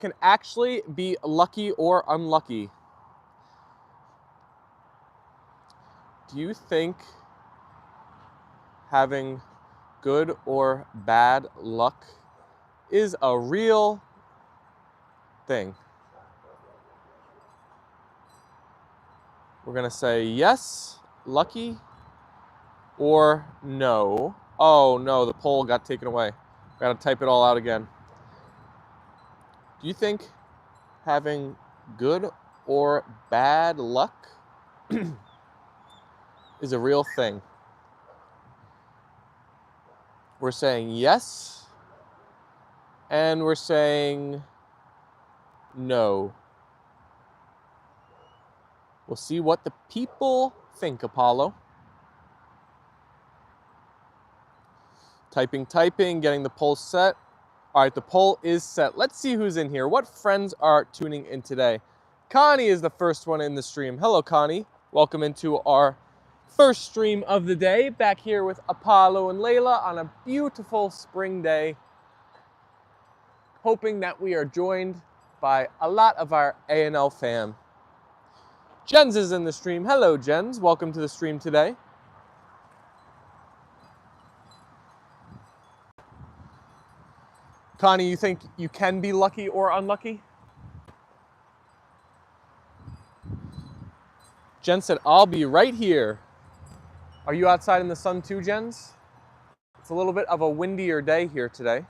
can actually be lucky or unlucky? Do you think having good or bad luck is a real thing? We're gonna say yes, lucky, or no. Oh no, the poll got taken away. Gotta type it all out again. Do you think having good or bad luck is a real thing? We're saying yes, and we're saying no. We'll see what the people think, Apollo. Typing, getting the poll set. All right, the poll is set. Let's see who's in here. What friends are tuning in today? Connie is the first one in the stream. Hello, Connie. Welcome into our first stream of the day. Back here with Apollo and Leyla on a beautiful spring day. Hoping that we are joined by a lot of our A&L fam. Jens is in the stream. Hello, Jens. Welcome to the stream today. Connie, you think you can be lucky or unlucky? Jen said, I'll be right here. Are you outside in the sun too, Jens? It's a little bit of a windier day here today.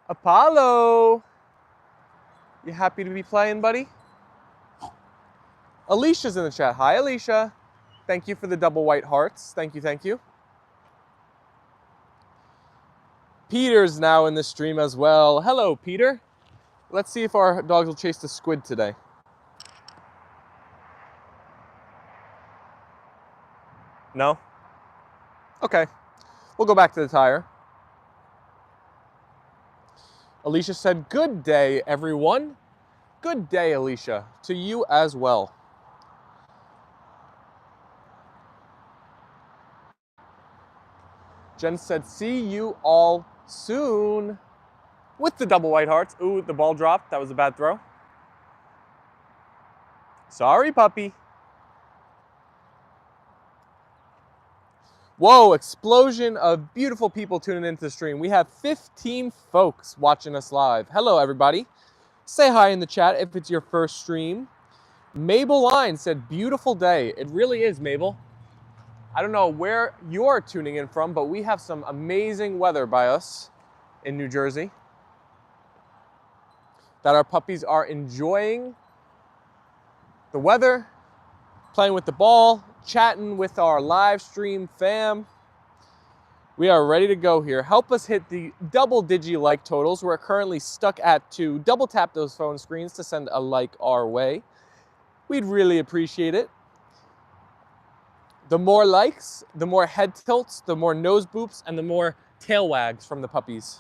Apollo! You happy to be playing, buddy? Alicia's in the chat. Hi, Alicia. Thank you for the double white hearts. Thank you, thank you. Peter's now in the stream as well. Hello, Peter. Let's see if our dogs will chase the squid today. No? Okay. We'll go back to the tire. Alicia said, good day, everyone. Good day, Alicia. To you as well. Jen said, see you all soon. With the double white hearts. Ooh, the ball dropped. That was a bad throw. Sorry, puppy. Whoa, explosion of beautiful people tuning into the stream. We have 15 folks watching us live. Hello, everybody. Say hi in the chat if it's your first stream. Mabel Line said, beautiful day. It really is, Mabel. I don't know where you're tuning in from, but we have some amazing weather by us in New Jersey that our puppies are enjoying the weather, playing with the ball, chatting with our live stream fam. We are ready to go here. Help us hit the double-digit like totals. We're currently stuck at 2. Double tap those phone screens to send a like our way. We'd really appreciate it. The more likes, the more head tilts, the more nose boops, and the more tail wags from the puppies.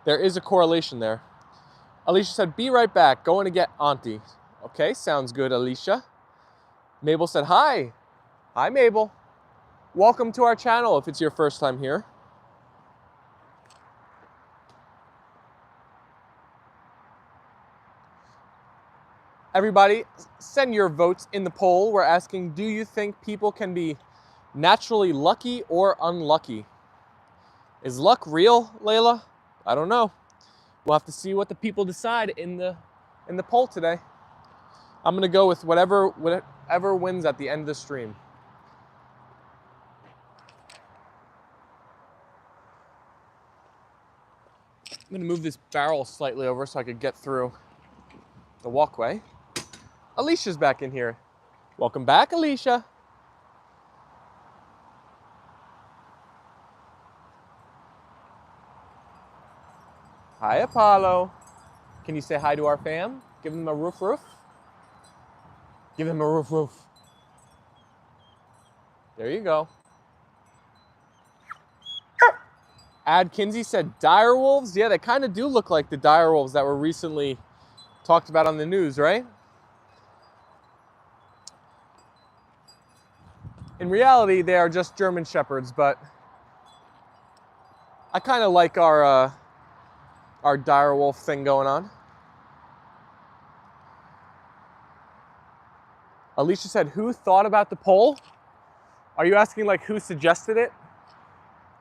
There is a correlation there. Alicia said, be right back. Going to get Auntie. Okay, sounds good, Alicia. Mabel said, hi. Hi, Mabel. Welcome to our channel if it's your first time here. Everybody, send your votes in the poll. We're asking, do you think people can be naturally lucky or unlucky? Is luck real, Leila? I don't know. We'll have to see what the people decide in the poll today. I'm gonna go with whatever wins at the end of the stream. I'm gonna move this barrel slightly over so I could get through the walkway. Alicia's back in here. Welcome back, Alicia. Hi, Apollo. Can you say hi to our fam? Give them a roof roof. Give them a roof roof. There you go. Ad Kinsey said dire wolves. Yeah, they kind of do look like the dire wolves that were recently talked about on the news, right? In reality, they are just German Shepherds, but I kind of like our direwolf thing going on. Alicia said, who thought about the poll? Are you asking like who suggested it?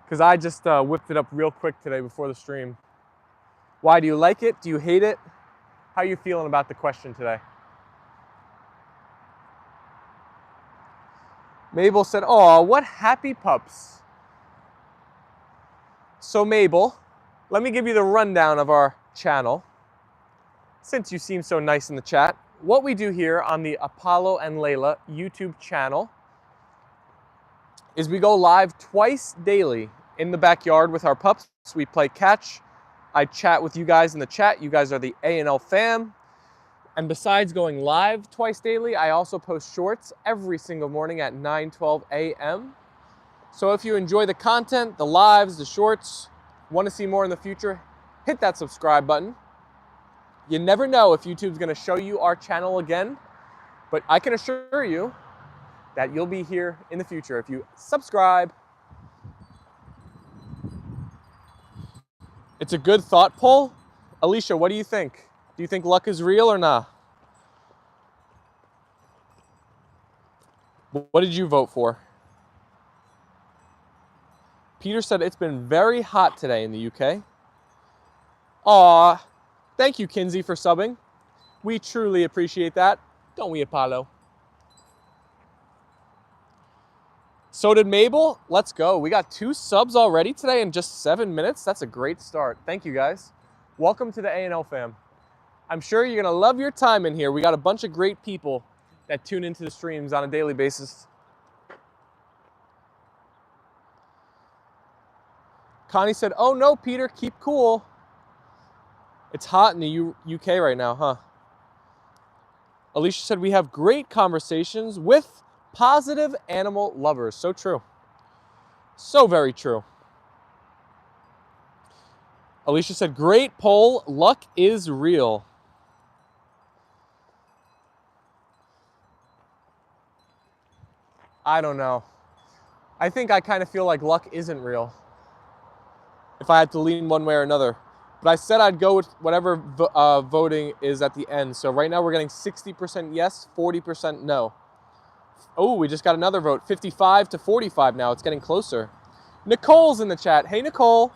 Because I just whipped it up real quick today before the stream. Why do you like it? Do you hate it? How are you feeling about the question today? Mabel said, oh, what happy pups. So Mabel, let me give you the rundown of our channel. Since you seem so nice in the chat, what we do here on the Apollo and Leyla YouTube channel is we go live twice daily in the backyard with our pups. We play catch. I chat with you guys in the chat. You guys are the A&L fam. And besides going live twice daily, I also post shorts every single morning at 9:12 a.m. So if you enjoy the content, the lives, the shorts, want to see more in the future, hit that subscribe button. You never know if YouTube's going to show you our channel again, but I can assure you that you'll be here in the future if you subscribe. It's a good thought poll. Alicia, what do you think? Do you think luck is real or not? What did you vote for? Peter said it's been very hot today in the UK. Aw, thank you, Kinsey, for subbing. We truly appreciate that. Don't we, Apollo? So did Mabel. Let's go. We got 2 subs already today in just 7 minutes. That's a great start. Thank you, guys. Welcome to the A&L fam. I'm sure you're going to love your time in here. We got a bunch of great people that tune into the streams on a daily basis. Connie said, oh no, Peter, keep cool. It's hot in the UK right now, huh? Alicia said, we have great conversations with positive animal lovers. So true. So very true. Alicia said, great poll. Luck is real. I don't know. I think I kind of feel like luck isn't real, if I had to lean one way or another. But I said I'd go with whatever voting is at the end. So right now we're getting 60% yes, 40% no. Oh, we just got another vote. 55 to 45 now. It's getting closer. Nicole's in the chat. Hey, Nicole.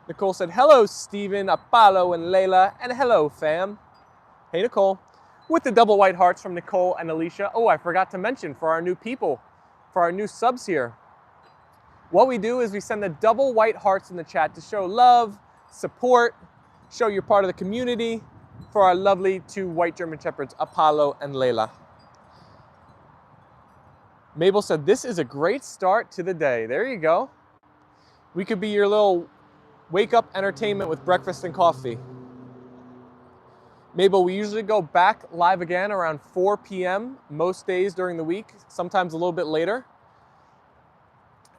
Nicole said, hello, Stephen, Apollo, and Leila, and hello, fam. Hey, Nicole. With the double white hearts from Nicole and Alicia. Oh, I forgot to mention for our new people, for our new subs here. What we do is we send the double white hearts in the chat to show love, support, show you're part of the community for our lovely 2 white German Shepherds, Apollo and Leyla. Mabel said, this is a great start to the day. There you go. We could be your little wake-up entertainment with breakfast and coffee. Mabel, we usually go back live again around 4 p.m. most days during the week, sometimes a little bit later.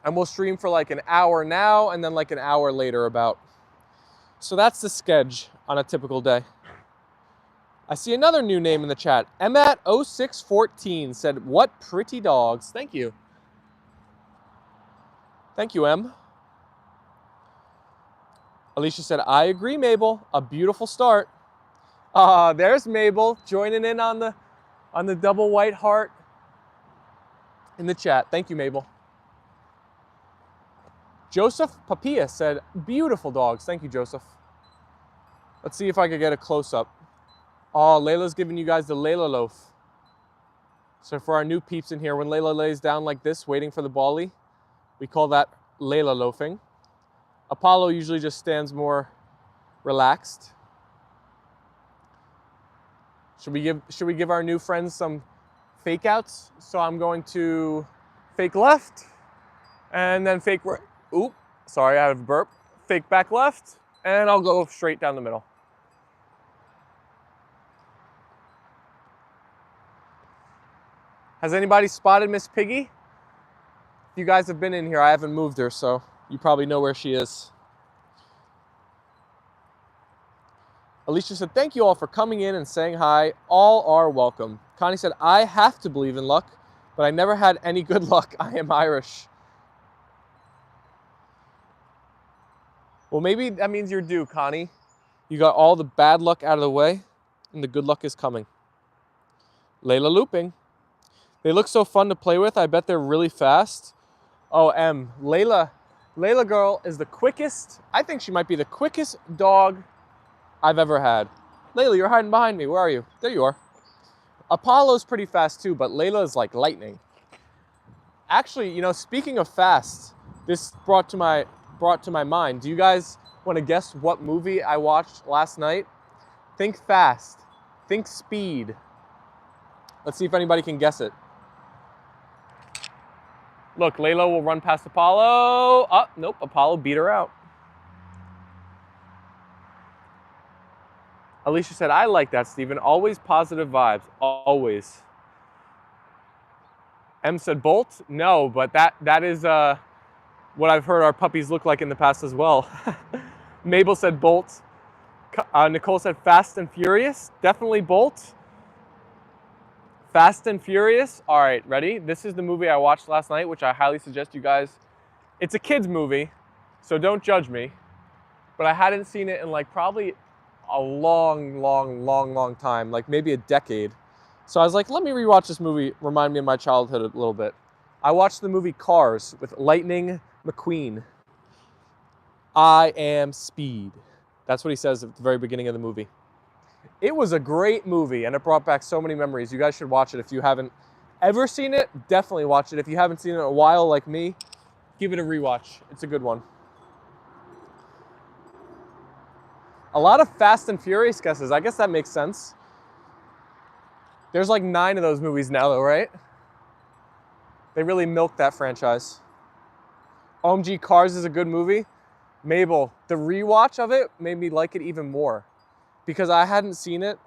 And we'll stream for like an hour now and then like an hour later about. So that's the schedule on a typical day. I see another new name in the chat. Emmat0614 said, what pretty dogs. Thank you. Thank you, Em. Alicia said, I agree, Mabel. A beautiful start. There's Mabel joining in on the double white heart in the chat. Thank you, Mabel. Joseph Papia said, beautiful dogs. Thank you, Joseph. Let's see if I could get a close-up. Oh, Leila's giving you guys the Leila loaf. So for our new peeps in here, when Leila lays down like this, waiting for the ballie, we call that Leila loafing. Apollo usually just stands more relaxed. Should we give our new friends some fake outs? So I'm going to fake left and then fake right. Oop, sorry, I have a burp. Fake back left, and I'll go straight down the middle. Has anybody spotted Miss Piggy? If you guys have been in here, I haven't moved her, so you probably know where she is. Alicia said, thank you all for coming in and saying hi. All are welcome. Connie said, I have to believe in luck, but I never had any good luck. I am Irish. Well, maybe that means you're due, Connie. You got all the bad luck out of the way, and the good luck is coming. Leila looping. They look so fun to play with. I bet they're really fast. Oh, Leila girl is the quickest. I think she might be the quickest dog I've ever had. Leila, you're hiding behind me. Where are you? There you are. Apollo's pretty fast too, but Leila is like lightning. Actually, you know, speaking of fast, this brought to my mind. Do you guys want to guess what movie I watched last night? Think fast. Think speed. Let's see if anybody can guess it. Look, Leila will run past Apollo. Oh, nope, Apollo beat her out. Alicia said, I like that, Stephen. Always positive vibes, always. M said, Bolt? No, but that is what I've heard our puppies look like in the past as well. Mabel said, Bolt. Nicole said, Fast and Furious? Definitely Bolt. Fast and Furious. All right, ready? This is the movie I watched last night, which I highly suggest you guys. It's a kid's movie, so don't judge me. But I hadn't seen it in like probably a long time, like maybe a decade. So I was like, let me rewatch this movie, remind me of my childhood a little bit. I watched the movie Cars with Lightning McQueen. I am speed. That's what he says at the very beginning of the movie. It was a great movie, and it brought back so many memories. You guys should watch it. If you haven't ever seen it, definitely watch it. If you haven't seen it in a while like me, give it a rewatch. It's a good one. A lot of Fast and Furious guesses. I guess that makes sense. There's like 9 of those movies now though, right? They really milked that franchise. OMG, Cars is a good movie. Mabel, the rewatch of it made me like it even more because I hadn't seen it,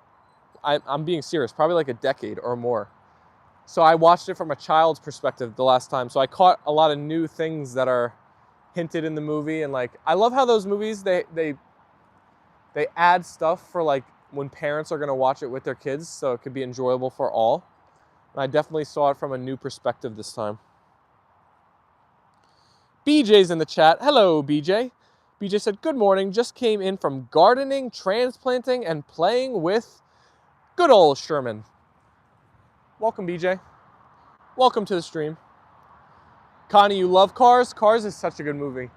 I'm being serious, probably like a decade or more. So I watched it from a child's perspective the last time. So I caught a lot of new things that are hinted in the movie. And like, I love how those movies, they add stuff for like when parents are gonna watch it with their kids so it could be enjoyable for all. And I definitely saw it from a new perspective this time. BJ's in the chat. Hello, BJ. BJ said, good morning. Just came in from gardening, transplanting, and playing with good old Sherman. Welcome, BJ. Welcome to the stream. Connie, you love Cars? Cars is such a good movie.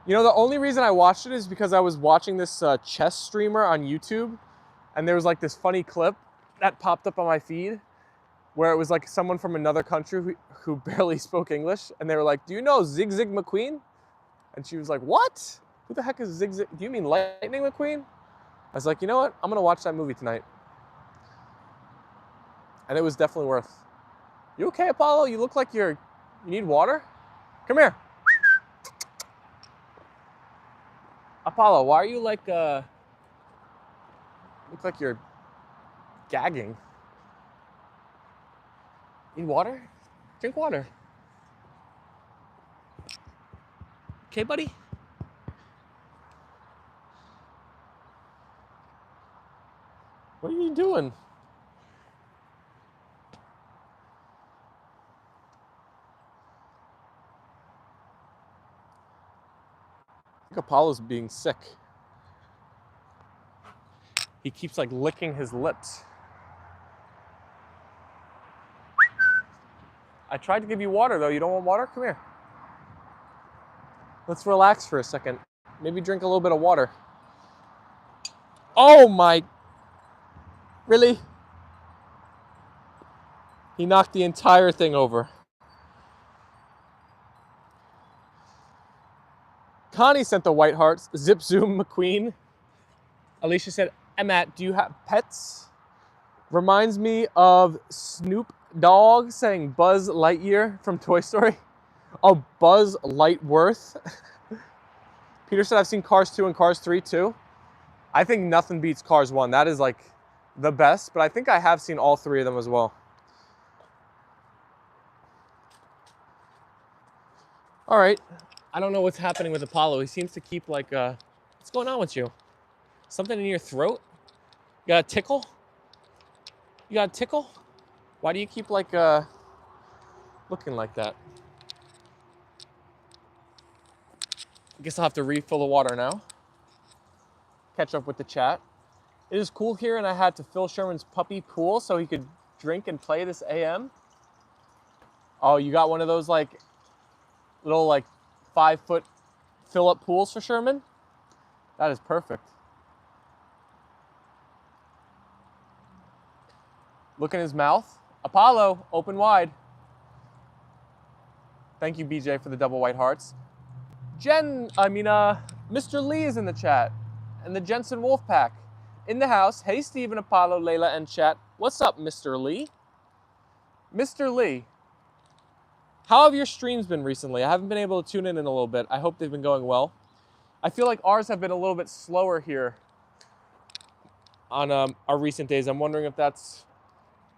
You know, the only reason I watched it is because I was watching this chess streamer on YouTube, and there was like this funny clip that popped up on my feed where it was like someone from another country who barely spoke English, and they were like, do you know Zig Zig McQueen? And she was like, what? Who the heck is Zig Zig? Do you mean Lightning McQueen? I was like, you know what? I'm gonna watch that movie tonight. And it was definitely worth. You okay, Apollo? You look like you need water? Come here. Apollo, why are you like, look like you're gagging. Need water? Drink water. Okay, buddy? What are you doing? I think Apollo's being sick. He keeps like licking his lips. I tried to give you water though. You don't want water? Come here. Let's relax for a second. Maybe drink a little bit of water. Oh my. Really? He knocked the entire thing over. Connie sent the white hearts. Zip Zoom McQueen. Alicia said, Emmat, do you have pets? Reminds me of Snoop Dogg saying Buzz Lightyear from Toy Story. Oh, Buzz Lightworth. Peter said, I've seen Cars 2 and Cars 3 too. I think nothing beats Cars 1. That is like the best, but I think I have seen all 3 of them as well. All right. I don't know what's happening with Apollo. He seems to keep like, what's going on with you? Something in your throat? You got a tickle? You got a tickle? Why do you keep like looking like that? I guess I'll have to refill the water now. Catch up with the chat. It is cool here, and I had to fill Sherman's puppy pool so he could drink and play this AM. Oh, you got one of those like little like 5-foot fill-up pools for Sherman? That is perfect. Look in his mouth. Apollo, open wide. Thank you, BJ, for the double white hearts. Mr. Lee is in the chat, and the Jensen Wolfpack in the house. Hey, Steven, Apollo, Leila, and chat. What's up, Mr. Lee? Mr. Lee, how have your streams been recently? I haven't been able to tune in a little bit. I hope they've been going well. I feel like ours have been a little bit slower here on our recent days. I'm wondering if that's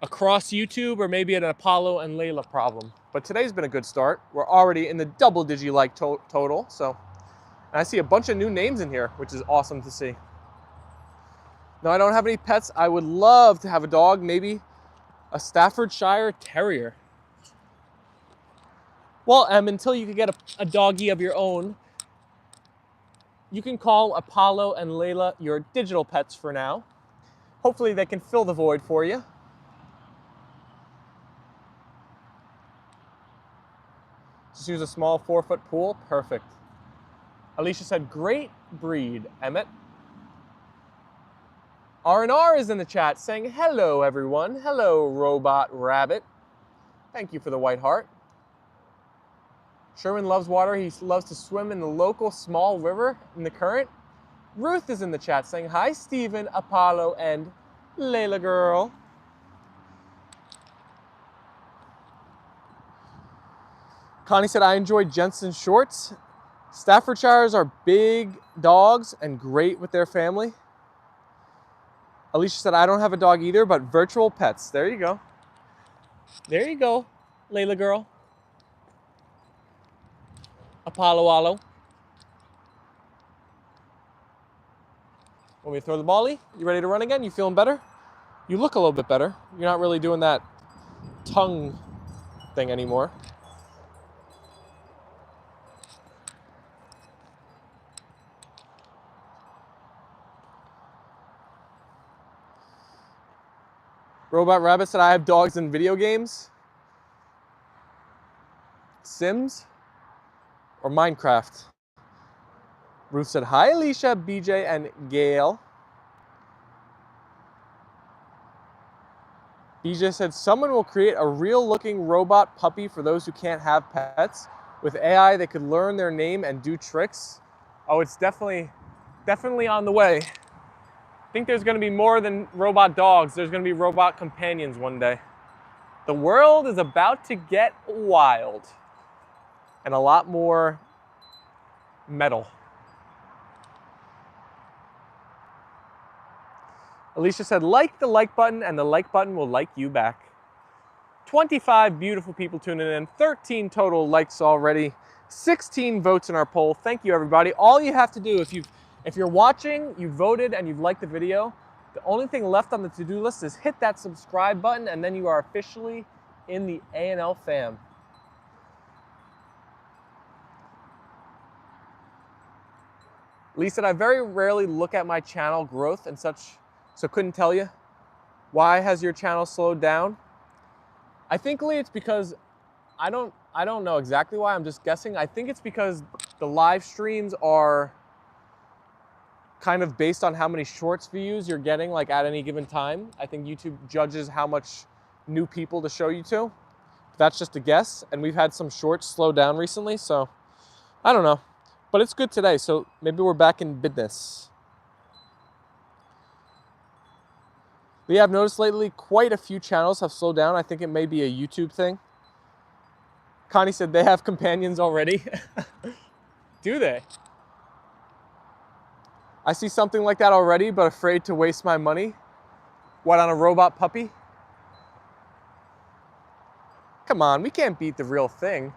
across YouTube or maybe an Apollo and Leyla problem. But today's been a good start. We're already in the double-digit like total. So, and I see a bunch of new names in here, which is awesome to see. Now, I don't have any pets. I would love to have a dog, maybe a Staffordshire Terrier. Well, until you can get a doggy of your own, you can call Apollo and Leyla your digital pets for now. Hopefully they can fill the void for you. Just use a small 4-foot pool, perfect. Alicia said, great breed, Emmett. R&R is in the chat saying, hello everyone. Hello, Robot Rabbit. Thank you for the white heart. Sherman loves water. He loves to swim in the local small river in the current. Ruth is in the chat saying, hi, Steven, Apollo, and Leila girl. Connie said, I enjoyed Jensen's shorts. Staffordshires are big dogs and great with their family. Alicia said, I don't have a dog either, but virtual pets. There you go. There you go, Leila girl. Apollo. Want me to throw the bally? You ready to run again? You feeling better? You look a little bit better. You're not really doing that tongue thing anymore. Robot Rabbit said, I have dogs in video games. Sims or Minecraft. Ruth said, hi, Alicia, BJ, and Gail. BJ said, someone will create a real-looking robot puppy for those who can't have pets. With AI, they could learn their name and do tricks. Oh, it's definitely on the way. I think there's going to be more than robot dogs. There's going to be robot companions one day. The world is about to get wild. And a lot more metal. Alicia said, like the like button, and the like button will like you back. 25 beautiful people tuning in. 13 total likes already. 16 votes in our poll. Thank you, everybody. All you have to do, if you're watching, you voted, and you've liked the video, the only thing left on the to-do list is hit that subscribe button, and then you are officially in the A&L fam. Lee said, I very rarely look at my channel growth and such, so couldn't tell you. Why has your channel slowed down? I think, Lee, it's because I don't know exactly why. I'm just guessing. I think it's because the live streams are kind of based on how many shorts views you're getting like at any given time. I think YouTube judges how much new people to show you to. That's just a guess. And we've had some shorts slow down recently, so I don't know. But it's good today, so maybe we're back in business. We have noticed lately quite a few channels have slowed down. I think it may be a YouTube thing. Connie said they have companions already. Do they? I see something like that already, but afraid to waste my money. What, on a robot puppy? Come on, we can't beat the real thing.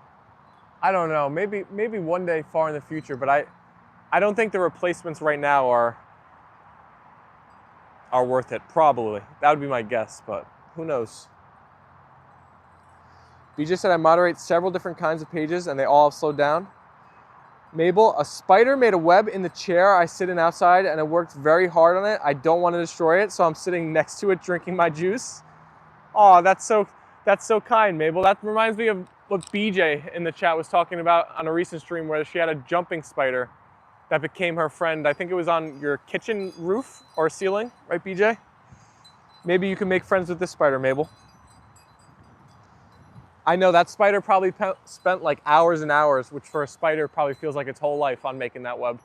I don't know, maybe one day far in the future, but I don't think the replacements right now are are worth it, probably. That would be my guess, but who knows? BJ said I moderate several different kinds of pages and they all have slowed down. Mabel, a spider made a web in the chair I sit in outside and I worked very hard on it. I don't want to destroy it, so I'm sitting next to it drinking my juice. Oh, that's so kind, Mabel. That reminds me of what BJ in the chat was talking about on a recent stream where she had a jumping spider that became her friend. I think it was on your kitchen roof or ceiling, right, BJ? Maybe you can make friends with this spider, Mabel. I know that spider probably spent like hours and hours, which for a spider probably feels like its whole life on making that web.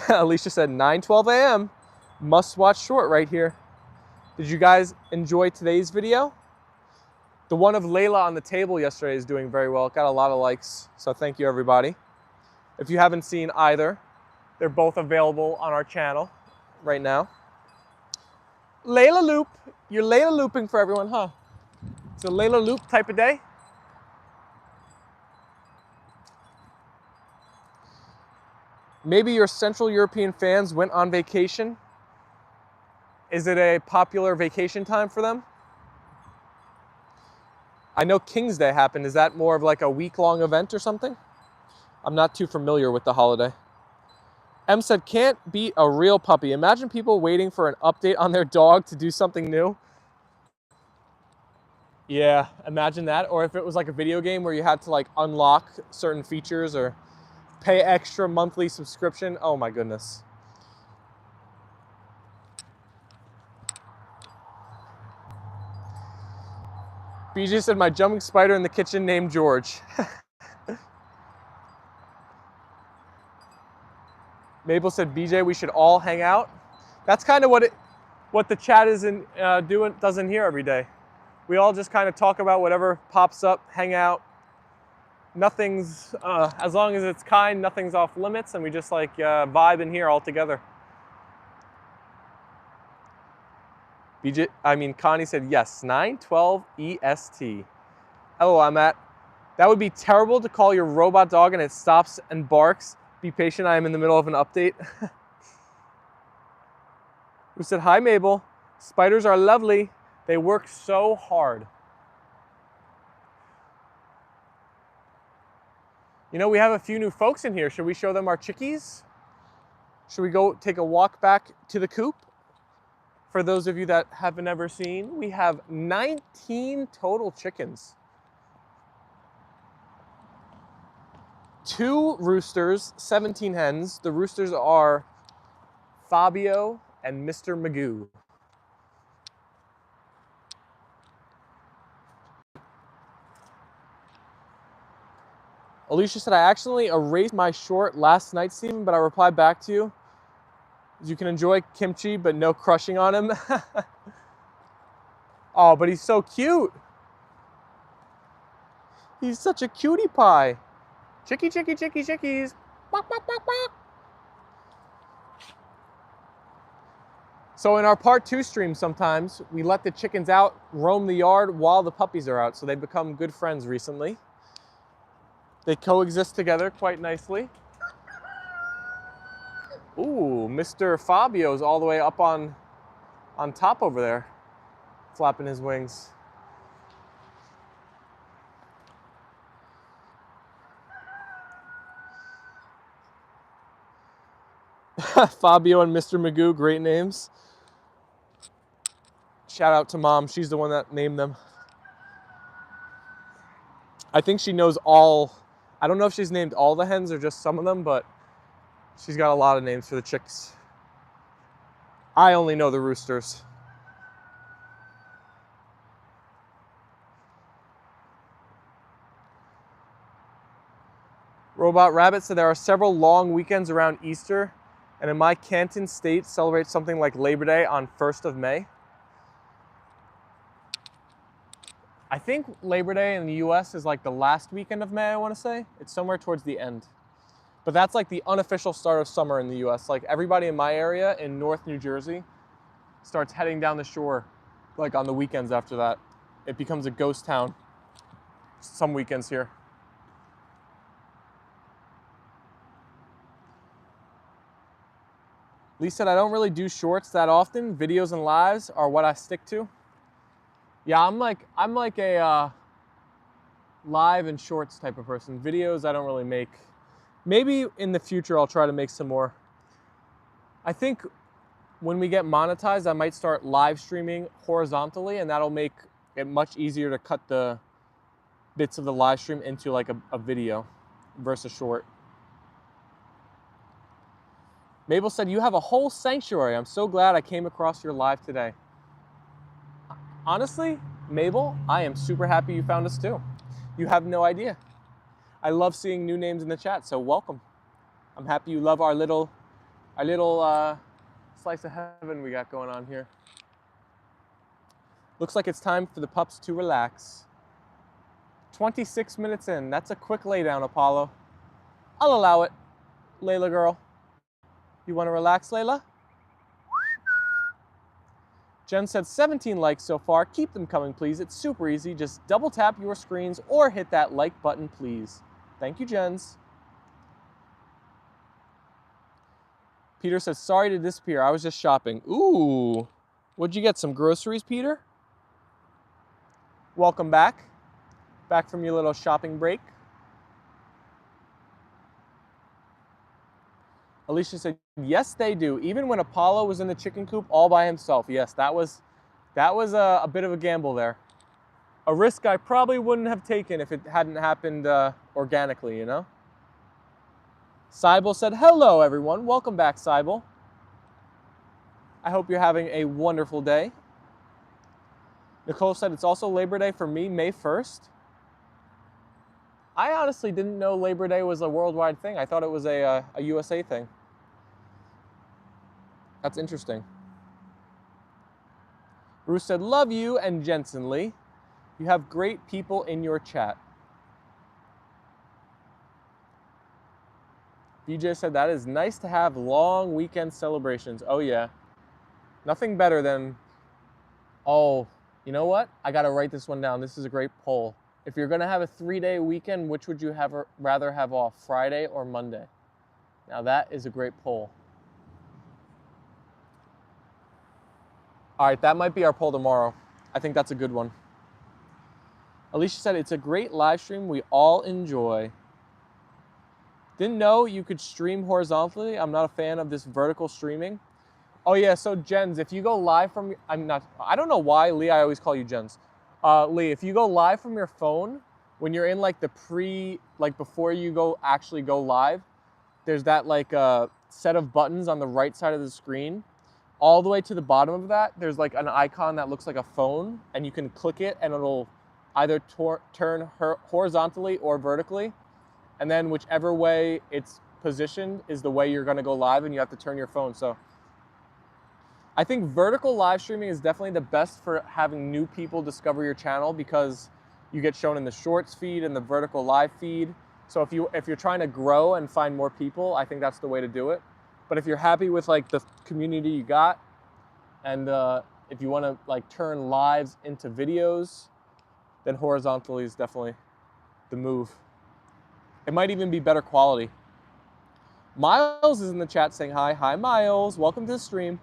Alicia said 9:12 a.m. Must watch short right here. Did you guys enjoy today's video? The one of Leila on the table yesterday is doing very well. It got a lot of likes, so thank you everybody. If you haven't seen either, they're both available on our channel right now. Leila loop. You're Leila looping for everyone, huh? It's a Leila loop type of day. Maybe your Central European fans went on vacation. Is it a popular vacation time for them? I know King's Day happened. Is that more of like a week-long event or something? I'm not too familiar with the holiday. M said, can't beat a real puppy. Imagine people waiting for an update on their dog to do something new. Yeah, imagine that. Or if it was like a video game where you had to like unlock certain features or pay extra monthly subscription. Oh my goodness. BJ said, my jumping spider in the kitchen named George. Mabel said, BJ, we should all hang out. That's kind of what the chat does in here every day. We all just kind of talk about whatever pops up, hang out. Nothing's, as long as it's kind, nothing's off limits, and we just like vibe in here all together. Connie said, yes, 9:12 EST. Hello, I'm at. That would be terrible to call your robot dog and it stops and barks. Be patient, I am in the middle of an update. Who said, hi, Mabel. Spiders are lovely. They work so hard. You know, we have a few new folks in here. Should we show them our chickies? Should we go take a walk back to the coop? For those of you that haven't ever seen, we have 19 total chickens. 2 roosters, 17 hens. The roosters are Fabio and Mr. Magoo. Alicia said, I accidentally erased my short last night, Stephen, but I replied back to you. You can enjoy kimchi, but no crushing on him. Oh, but he's so cute. He's such a cutie pie. Chickie, chickie, chickie, chickies. Bok, bok, bok, bok. So in our part 2 stream sometimes, we let the chickens out, roam the yard while the puppies are out. So they've become good friends recently. They coexist together quite nicely. Ooh, Mr. Fabio's all the way up on top over there, flapping his wings. Fabio and Mr. Magoo, great names. Shout out to Mom, she's the one that named them. I think she knows all, I don't know if she's named all the hens or just some of them, but she's got a lot of names for the chicks. I only know the roosters. Robot Rabbit said there are several long weekends around Easter, and in my Canton state celebrates something like Labor Day on 1st of May. I think Labor Day in the US is like the last weekend of May, I want to say. It's somewhere towards the end. But that's like the unofficial start of summer in the US. Like everybody in my area in North New Jersey starts heading down the shore like on the weekends after that. It becomes a ghost town some weekends here. Lee said, I don't really do shorts that often. Videos and lives are what I stick to. Yeah, I'm like a live and shorts type of person. Videos I don't really make. Maybe in the future I'll try to make some more. I think when we get monetized, I might start live streaming horizontally, and that'll make it much easier to cut the bits of the live stream into like a video versus short. Mabel said, you have a whole sanctuary. I'm so glad I came across your live today. Honestly, Mabel, I am super happy you found us too. You have no idea. I love seeing new names in the chat, so welcome. I'm happy you love our little slice of heaven we got going on here. Looks like it's time for the pups to relax. 26 minutes in. That's a quick lay down, Apollo. I'll allow it. Leila girl. You want to relax, Leila? Jen said 17 likes so far. Keep them coming, please. It's super easy. Just double tap your screens or hit that like button, please. Thank you, Jens. Peter says, sorry to disappear. I was just shopping. Ooh. What'd you get? Some groceries, Peter? Welcome back. Back from your little shopping break. Alicia said, yes, they do. Even when Apollo was in the chicken coop all by himself. Yes, that was a bit of a gamble there. A risk I probably wouldn't have taken if it hadn't happened organically, you know? Cybel said, hello, everyone. Welcome back, Cybel. I hope you're having a wonderful day. Nicole said, it's also Labor Day for me, May 1st. I honestly didn't know Labor Day was a worldwide thing. I thought it was a USA thing. That's interesting. Bruce said, love you and Jensen Lee. You have great people in your chat. BJ said, that is nice to have long weekend celebrations. Oh yeah. Nothing better than, oh, you know what? I gotta write this one down. This is a great poll. If you're gonna have a 3-day weekend, which would you rather have off, Friday or Monday? Now that is a great poll. All right, that might be our poll tomorrow. I think that's a good one. Alicia said, it's a great live stream we all enjoy. Didn't know you could stream horizontally. I'm not a fan of this vertical streaming. Oh yeah, so Jens, if you go live from, I don't know why, Lee, I always call you Jens. Lee, if you go live from your phone, when you're in like the before you actually go live, there's that like set of buttons on the right side of the screen. All the way to the bottom of that, there's like an icon that looks like a phone, and you can click it and it'll either turn horizontally or vertically. And then whichever way it's positioned is the way you're gonna go live, and you have to turn your phone. So I think vertical live streaming is definitely the best for having new people discover your channel, because you get shown in the shorts feed and the vertical live feed. So if you're trying to grow and find more people, I think that's the way to do it. But if you're happy with like the community you got, and if you want to like turn lives into videos, then horizontally is definitely the move. It might even be better quality. Miles is in the chat saying hi. Hi, Miles. Welcome to the stream.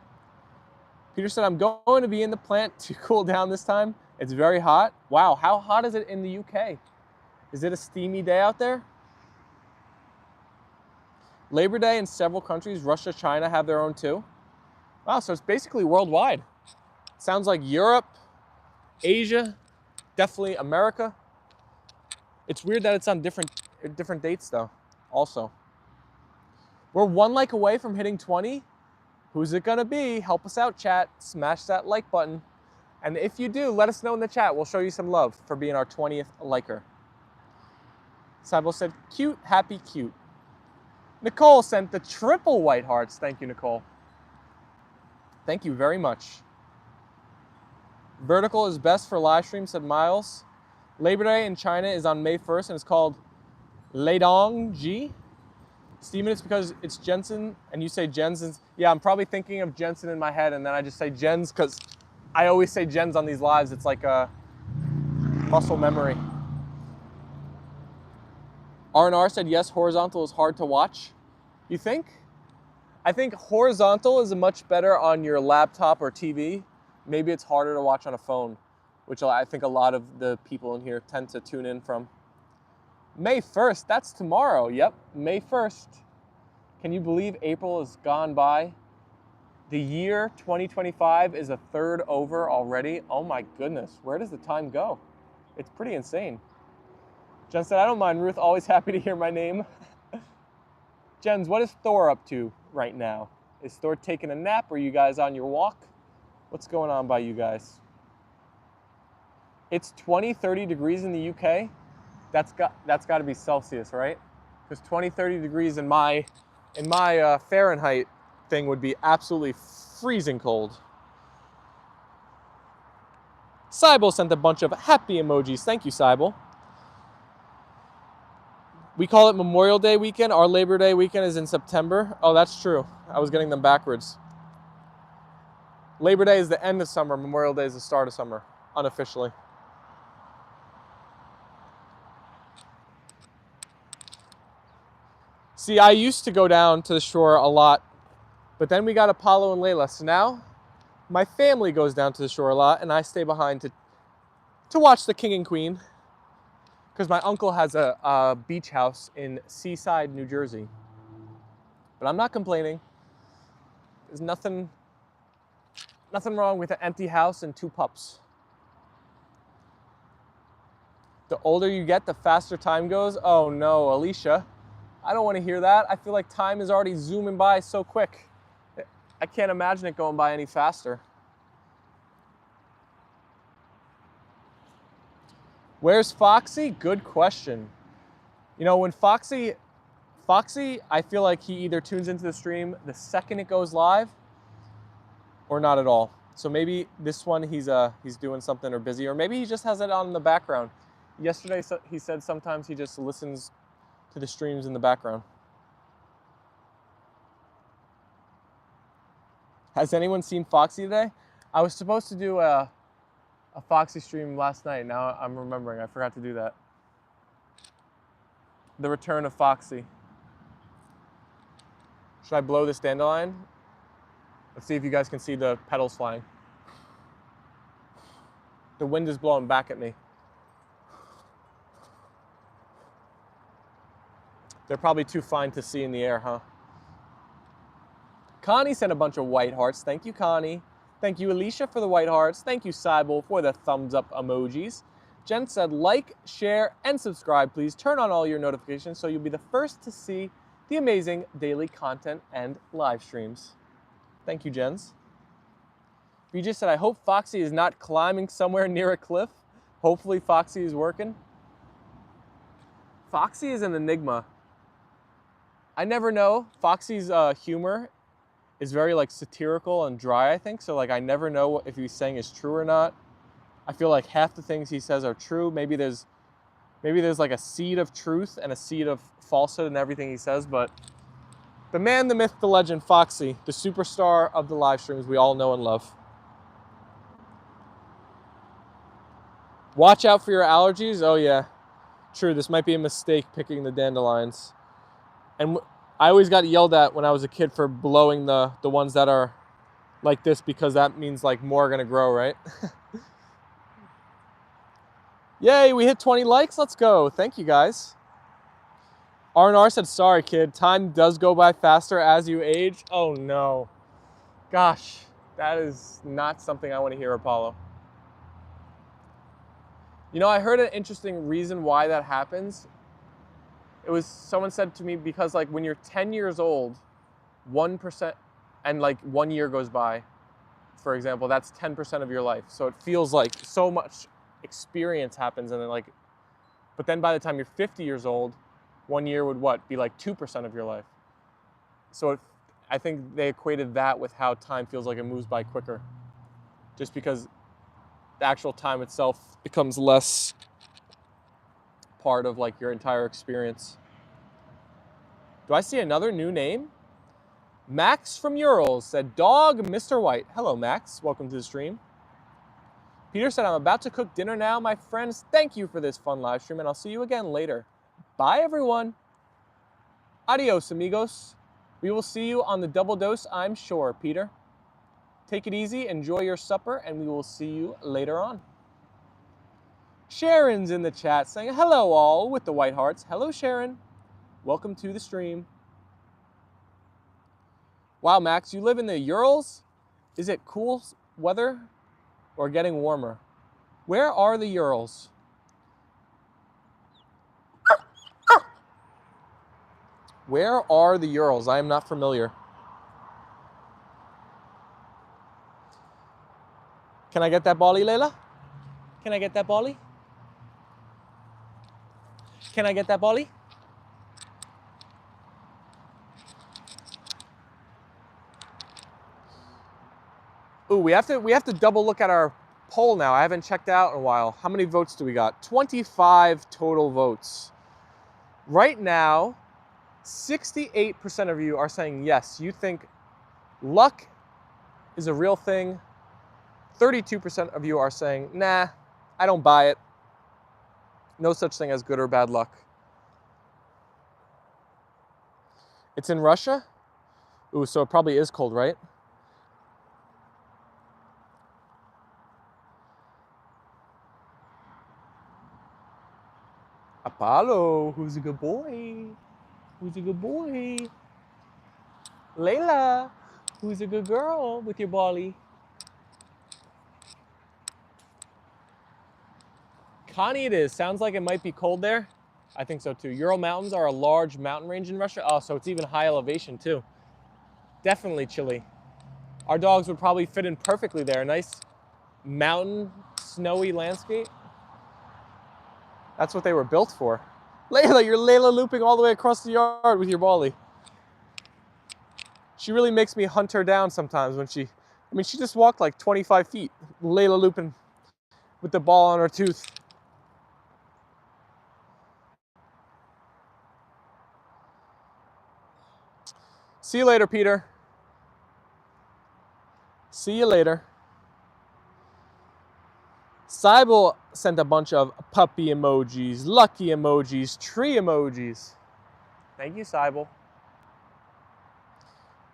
Peter said, I'm going to be in the plant to cool down this time. It's very hot. Wow, how hot is it in the UK? Is it a steamy day out there? Labor Day in several countries, Russia, China have their own too. Wow, so it's basically worldwide. Sounds like Europe, Asia, definitely America. It's weird that it's on different dates though, also. We're 1 like away from hitting 20. Who's it gonna be? Help us out, chat. Smash that like button. And if you do, let us know in the chat. We'll show you some love for being our 20th liker. Sabo said, cute, happy, cute. Nicole sent the triple white hearts. Thank you, Nicole. Thank you very much. Vertical is best for live stream, said Miles. Labor Day in China is on May 1st, and it's called Leidong. Steven, it's because it's Jensen, and you say Jensen. Yeah, I'm probably thinking of Jensen in my head, and then I just say Jens, because I always say Jens on these lives. It's like a muscle memory. R&R said, yes, horizontal is hard to watch. You think? I think horizontal is much better on your laptop or TV. Maybe it's harder to watch on a phone, which I think a lot of the people in here tend to tune in from. May 1st, that's tomorrow. Yep, May 1st. Can you believe April has gone by? The year 2025 is a third over already. Oh my goodness, where does the time go? It's pretty insane. Jen said, I don't mind, Ruth, always happy to hear my name. Jens, what is Thor up to right now? Is Thor taking a nap? Or are you guys on your walk? What's going on by you guys? It's 20, 30 degrees in the UK. That's got to be Celsius, right? Because 20, 30 degrees in my Fahrenheit thing would be absolutely freezing cold. Cybel sent a bunch of happy emojis. Thank you, Cybel. We call it Memorial Day weekend. Our Labor Day weekend is in September. Oh, that's true. I was getting them backwards. Labor Day is the end of summer. Memorial Day is the start of summer, unofficially. See, I used to go down to the shore a lot, but then we got Apollo and Leyla. So now my family goes down to the shore a lot, and I stay behind to watch the king and queen, because my uncle has a beach house in Seaside, New Jersey. But I'm not complaining. There's nothing wrong with an empty house and 2 pups. The older you get, the faster time goes. Oh no, Alicia. I don't want to hear that. I feel like time is already zooming by so quick. I can't imagine it going by any faster. Where's Foxy? Good question. You know, when Foxy, I feel like he either tunes into the stream the second it goes live or not at all. So maybe this one he's doing something or busy, or maybe he just has it on in the background. Yesterday he said sometimes he just listens to the streams in the background. Has anyone seen Foxy today? I was supposed to do a Foxy stream last night. Now I'm remembering, I forgot to do that. The return of Foxy. Should I blow this dandelion? Let's see if you guys can see the petals flying. The wind is blowing back at me. They're probably too fine to see in the air, huh? Connie sent a bunch of white hearts. Thank you, Connie. Thank you, Alicia, for the white hearts. Thank you, Cybel, for the thumbs up emojis. Jen said, like, share, and subscribe, please. Turn on all your notifications so you'll be the first to see the amazing daily content and live streams. Thank you, Jens. You just said, I hope Foxy is not climbing somewhere near a cliff. Hopefully Foxy is working. Foxy is an enigma. I never know. Foxy's humor is very like satirical and dry, I think. So like I never know if he's saying is true or not. I feel like half the things he says are true. Maybe there's like a seed of truth and a seed of falsehood in everything he says, but the man, the myth, the legend, Foxy, the superstar of the live streams we all know and love. Watch out for your allergies. Oh yeah, true. This might be a mistake picking the dandelions. And I always got yelled at when I was a kid for blowing the ones that are like this, because that means like more are gonna grow, right? Yay, we hit 20 likes. Let's go. Thank you guys. R&R said, sorry kid, time does go by faster as you age. Oh no. Gosh, that is not something I want to hear, Apollo. You know, I heard an interesting reason why that happens. It was, someone said to me, because like when you're 10 years old, 1% and like 1 year goes by, for example, that's 10% of your life. So it feels like so much experience happens, and then like, but then by the time you're 50 years old, 1 year would what? Be like 2% of your life. So I think they equated that with how time feels like it moves by quicker. Just because the actual time itself becomes less part of like your entire experience. Do I see another new name? Max from Urals said, dog Mr. White. Hello, Max. Welcome to the stream. Peter said, I'm about to cook dinner now, my friends. Thank you for this fun live stream, and I'll see you again later. Bye, everyone. Adios, amigos. We will see you on the double dose, I'm sure, Peter. Take it easy, enjoy your supper, and we will see you later on. Sharon's in the chat saying, hello all with the white hearts. Hello, Sharon. Welcome to the stream. Wow, Max, you live in the Urals? Is it cool weather or getting warmer? Where are the Urals? Where are the Urals? I am not familiar. Can I get that bolly, Leila? Can I get that bolly? Can I get that bolly? Ooh, we have to double look at our poll now. I haven't checked out in a while. How many votes do we got? 25 total votes. Right now, 68% of you are saying yes. You think luck is a real thing. 32% of you are saying, nah, I don't buy it. No such thing as good or bad luck. It's in Russia? Ooh, so it probably is cold, right? Apollo, who's a good boy? Who's a good boy? Leila, who's a good girl with your bolly? Connie, it is. Sounds like it might be cold there. I think so too. Ural Mountains are a large mountain range in Russia. Oh, so it's even high elevation too. Definitely chilly. Our dogs would probably fit in perfectly there. Nice mountain, snowy landscape. That's what they were built for. Leila, you're Leila looping all the way across the yard with your bolly. She really makes me hunt her down sometimes when she just walked like 25 feet. Leila looping with the ball on her tooth. See you later, Peter. See you later. Cybele sent a bunch of puppy emojis, lucky emojis, tree emojis. Thank you, Cybele.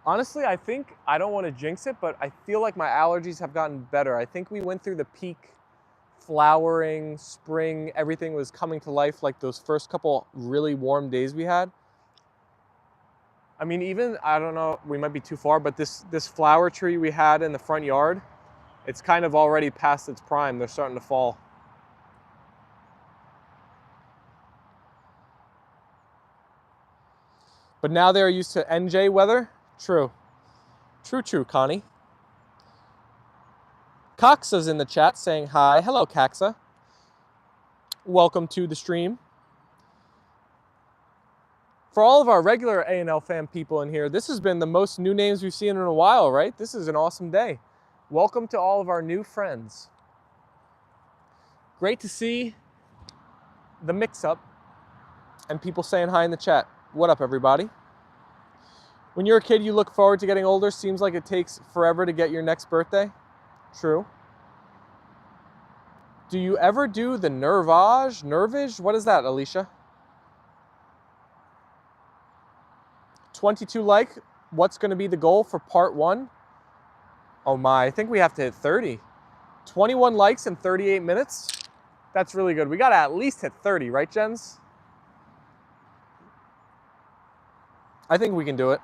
Honestly, I think, I don't want to jinx it, but I feel like my allergies have gotten better. I think we went through the peak flowering, spring, everything was coming to life like those first couple really warm days we had. I mean, even, I don't know, we might be too far, but this flower tree we had in the front yard, it's kind of already past its prime. They're starting to fall. But now they're used to NJ weather. True. True, Connie. Coxa's in the chat saying hi. Hello, Coxa. Welcome to the stream. For all of our regular A&L fan people in here, this has been the most new names we've seen in a while, right? This is an awesome day. Welcome to all of our new friends. Great to see the mix-up and people saying hi in the chat. What up, everybody? When you're a kid, you look forward to getting older. Seems like it takes forever to get your next birthday. True. Do you ever do the nervage? What is that, Alicia? 22 like. What's going to be the goal for part 1? Oh my, I think we have to hit 30. 21 likes in 38 minutes. That's really good. We got to at least hit 30, right, Jens? I think we can do it.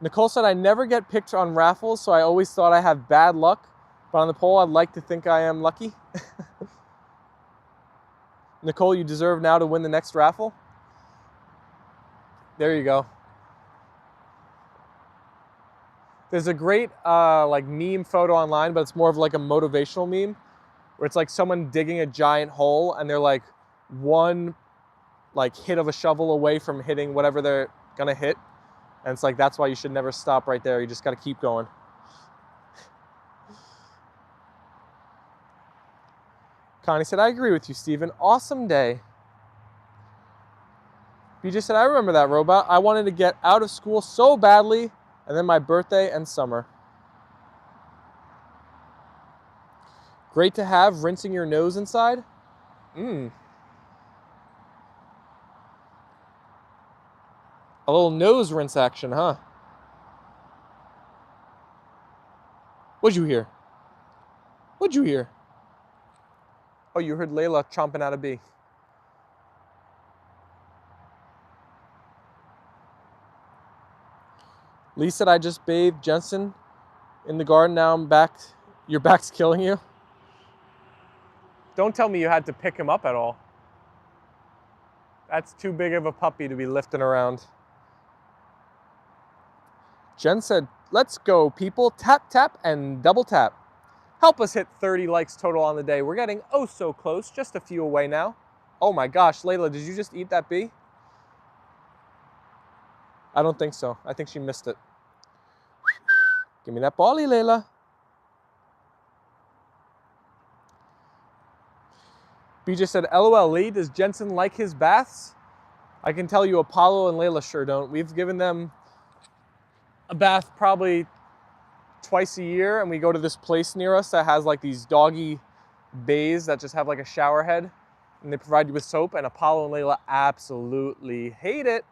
Nicole said, I never get picked on raffles, so I always thought I have bad luck. But on the poll, I'd like to think I am lucky. Nicole, you deserve now to win the next raffle. There you go. There's a great like meme photo online, but it's more of like a motivational meme where it's like someone digging a giant hole and they're like one like hit of a shovel away from hitting whatever they're gonna hit. And it's like, that's why you should never stop right there. You just gotta keep going. Connie said, I agree with you, Steven. Awesome day. BJ said, I remember that, robot. I wanted to get out of school so badly, and then my birthday and summer. Great to have, rinsing your nose inside. A little nose rinse action, huh? What'd you hear? What'd you hear? Oh, you heard Leila chomping at a bee. Lee said, I just bathed Jensen in the garden. Now I'm back. Your back's killing you? Don't tell me you had to pick him up at all. That's too big of a puppy to be lifting around. Jen said, let's go, people. Tap, tap, and double tap. Help us hit 30 likes total on the day. We're getting oh so close, just a few away now. Oh my gosh, Leila, did you just eat that bee? I don't think so. I think she missed it. Give me that bally, Leila. BJ said, LOL, Lee, does Jensen like his baths? I can tell you Apollo and Leyla sure don't. We've given them a bath probably twice a year, and we go to this place near us that has like these doggy bays that just have like a shower head, and they provide you with soap, and Apollo and Leyla absolutely hate it.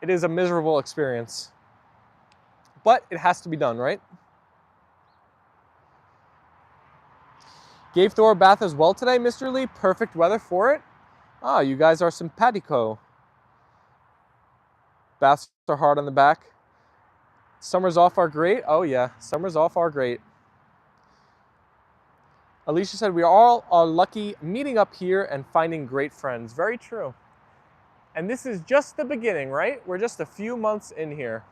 It is a miserable experience, but it has to be done, right? Gave Thor a bath as well today, Mr. Lee. Perfect weather for it. Ah, you guys are simpatico. Baths are hard on the back. Summers off are great. Oh yeah, summers off are great. Alicia said, we all are lucky meeting up here and finding great friends. Very true. And this is just the beginning, right? We're just a few months in here.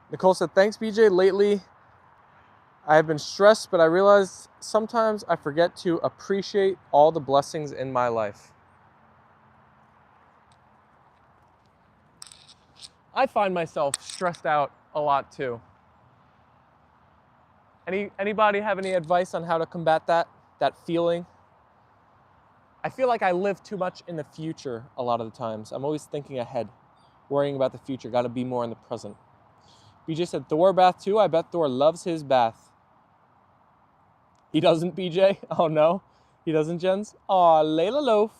Nicole said, thanks, BJ. Lately, I have been stressed, but I realized sometimes I forget to appreciate all the blessings in my life. I find myself stressed out a lot too. Anybody have any advice on how to combat that feeling? I feel like I live too much in the future a lot of the times. I'm always thinking ahead, worrying about the future. Got to be more in the present. BJ said, Thor bath too? I bet Thor loves his bath. He doesn't, BJ? Oh no, he doesn't, Jens? Aw, Leila loaf.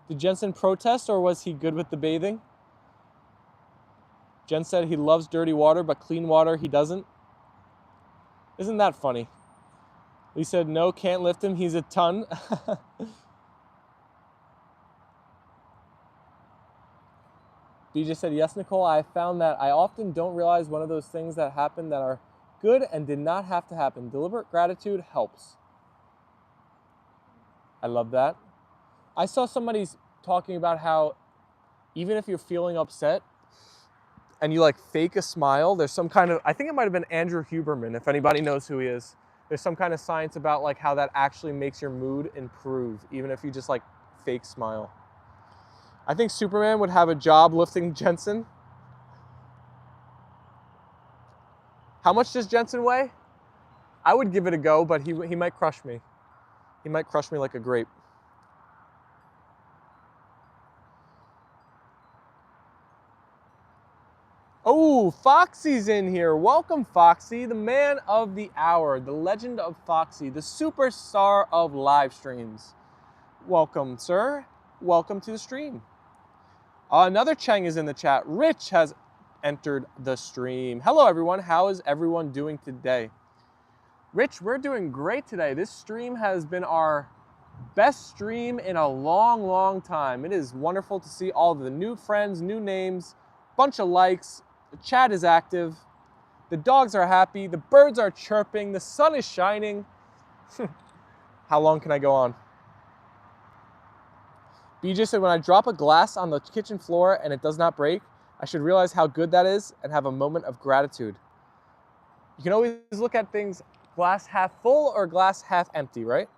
Did Jensen protest, or was he good with the bathing? Jen said he loves dirty water, but clean water he doesn't. Isn't that funny? He said, no, can't lift him, he's a ton. BJ said, yes, Nicole, I found that I often don't realize one of those things that happen that are good and did not have to happen. Deliberate gratitude helps. I love that. I saw somebody talking about how even if you're feeling upset and you like fake a smile, there's some kind of, I think it might have been Andrew Huberman, if anybody knows who he is. There's some kind of science about like how that actually makes your mood improve, even if you just like fake smile. I think Superman would have a job lifting Jensen. How much does Jensen weigh? I would give it a go, but he might crush me. He might crush me like a grape. Oh, Foxy's in here. Welcome, Foxy, the man of the hour, the legend of Foxy, the superstar of live streams. Welcome, sir. Welcome to the stream. Another Cheng is in the chat. Rich has entered the stream. Hello, everyone. How is everyone doing today? Rich, we're doing great today. This stream has been our best stream in a long, long time. It is wonderful to see all of the new friends, new names, bunch of likes. The chat is active. The dogs are happy. The birds are chirping. The sun is shining. How long can I go on? BJ said, when I drop a glass on the kitchen floor and it does not break, I should realize how good that is and have a moment of gratitude. You can always look at things glass half full or glass half empty, right?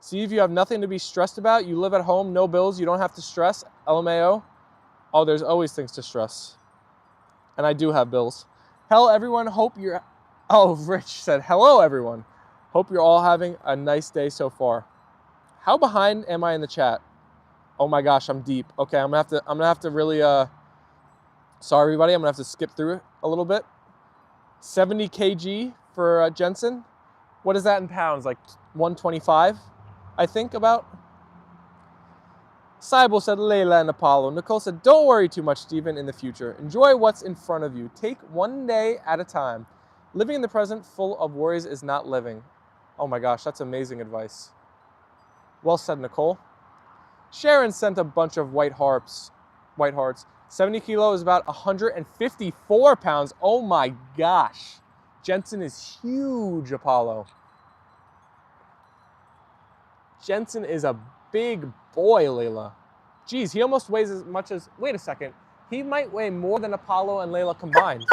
See, if you have nothing to be stressed about, you live at home, no bills, you don't have to stress, LMAO. Oh, there's always things to stress. And I do have bills. Hell, everyone, hope you're... Oh, Rich said, hello, everyone. Hope you're all having a nice day so far. How behind am I in the chat? Oh my gosh, I'm deep. Okay, I'm gonna have to really sorry everybody, I'm gonna have to skip through it a little bit. 70 kg for Jensen. What is that in pounds? Like 125, I think about. Sybil said Leila and Apollo. Nicole said, don't worry too much, Stephen, in the future. Enjoy what's in front of you. Take one day at a time. Living in the present full of worries is not living. Oh my gosh, that's amazing advice. Well said, Nicole. Sharon sent a bunch of white hearts. 70 kilo is about 154 pounds. Oh my gosh. Jensen is huge, Apollo. Jensen is a big boy, Leila. Geez, he almost weighs as much as... Wait a second. He might weigh more than Apollo and Leila combined.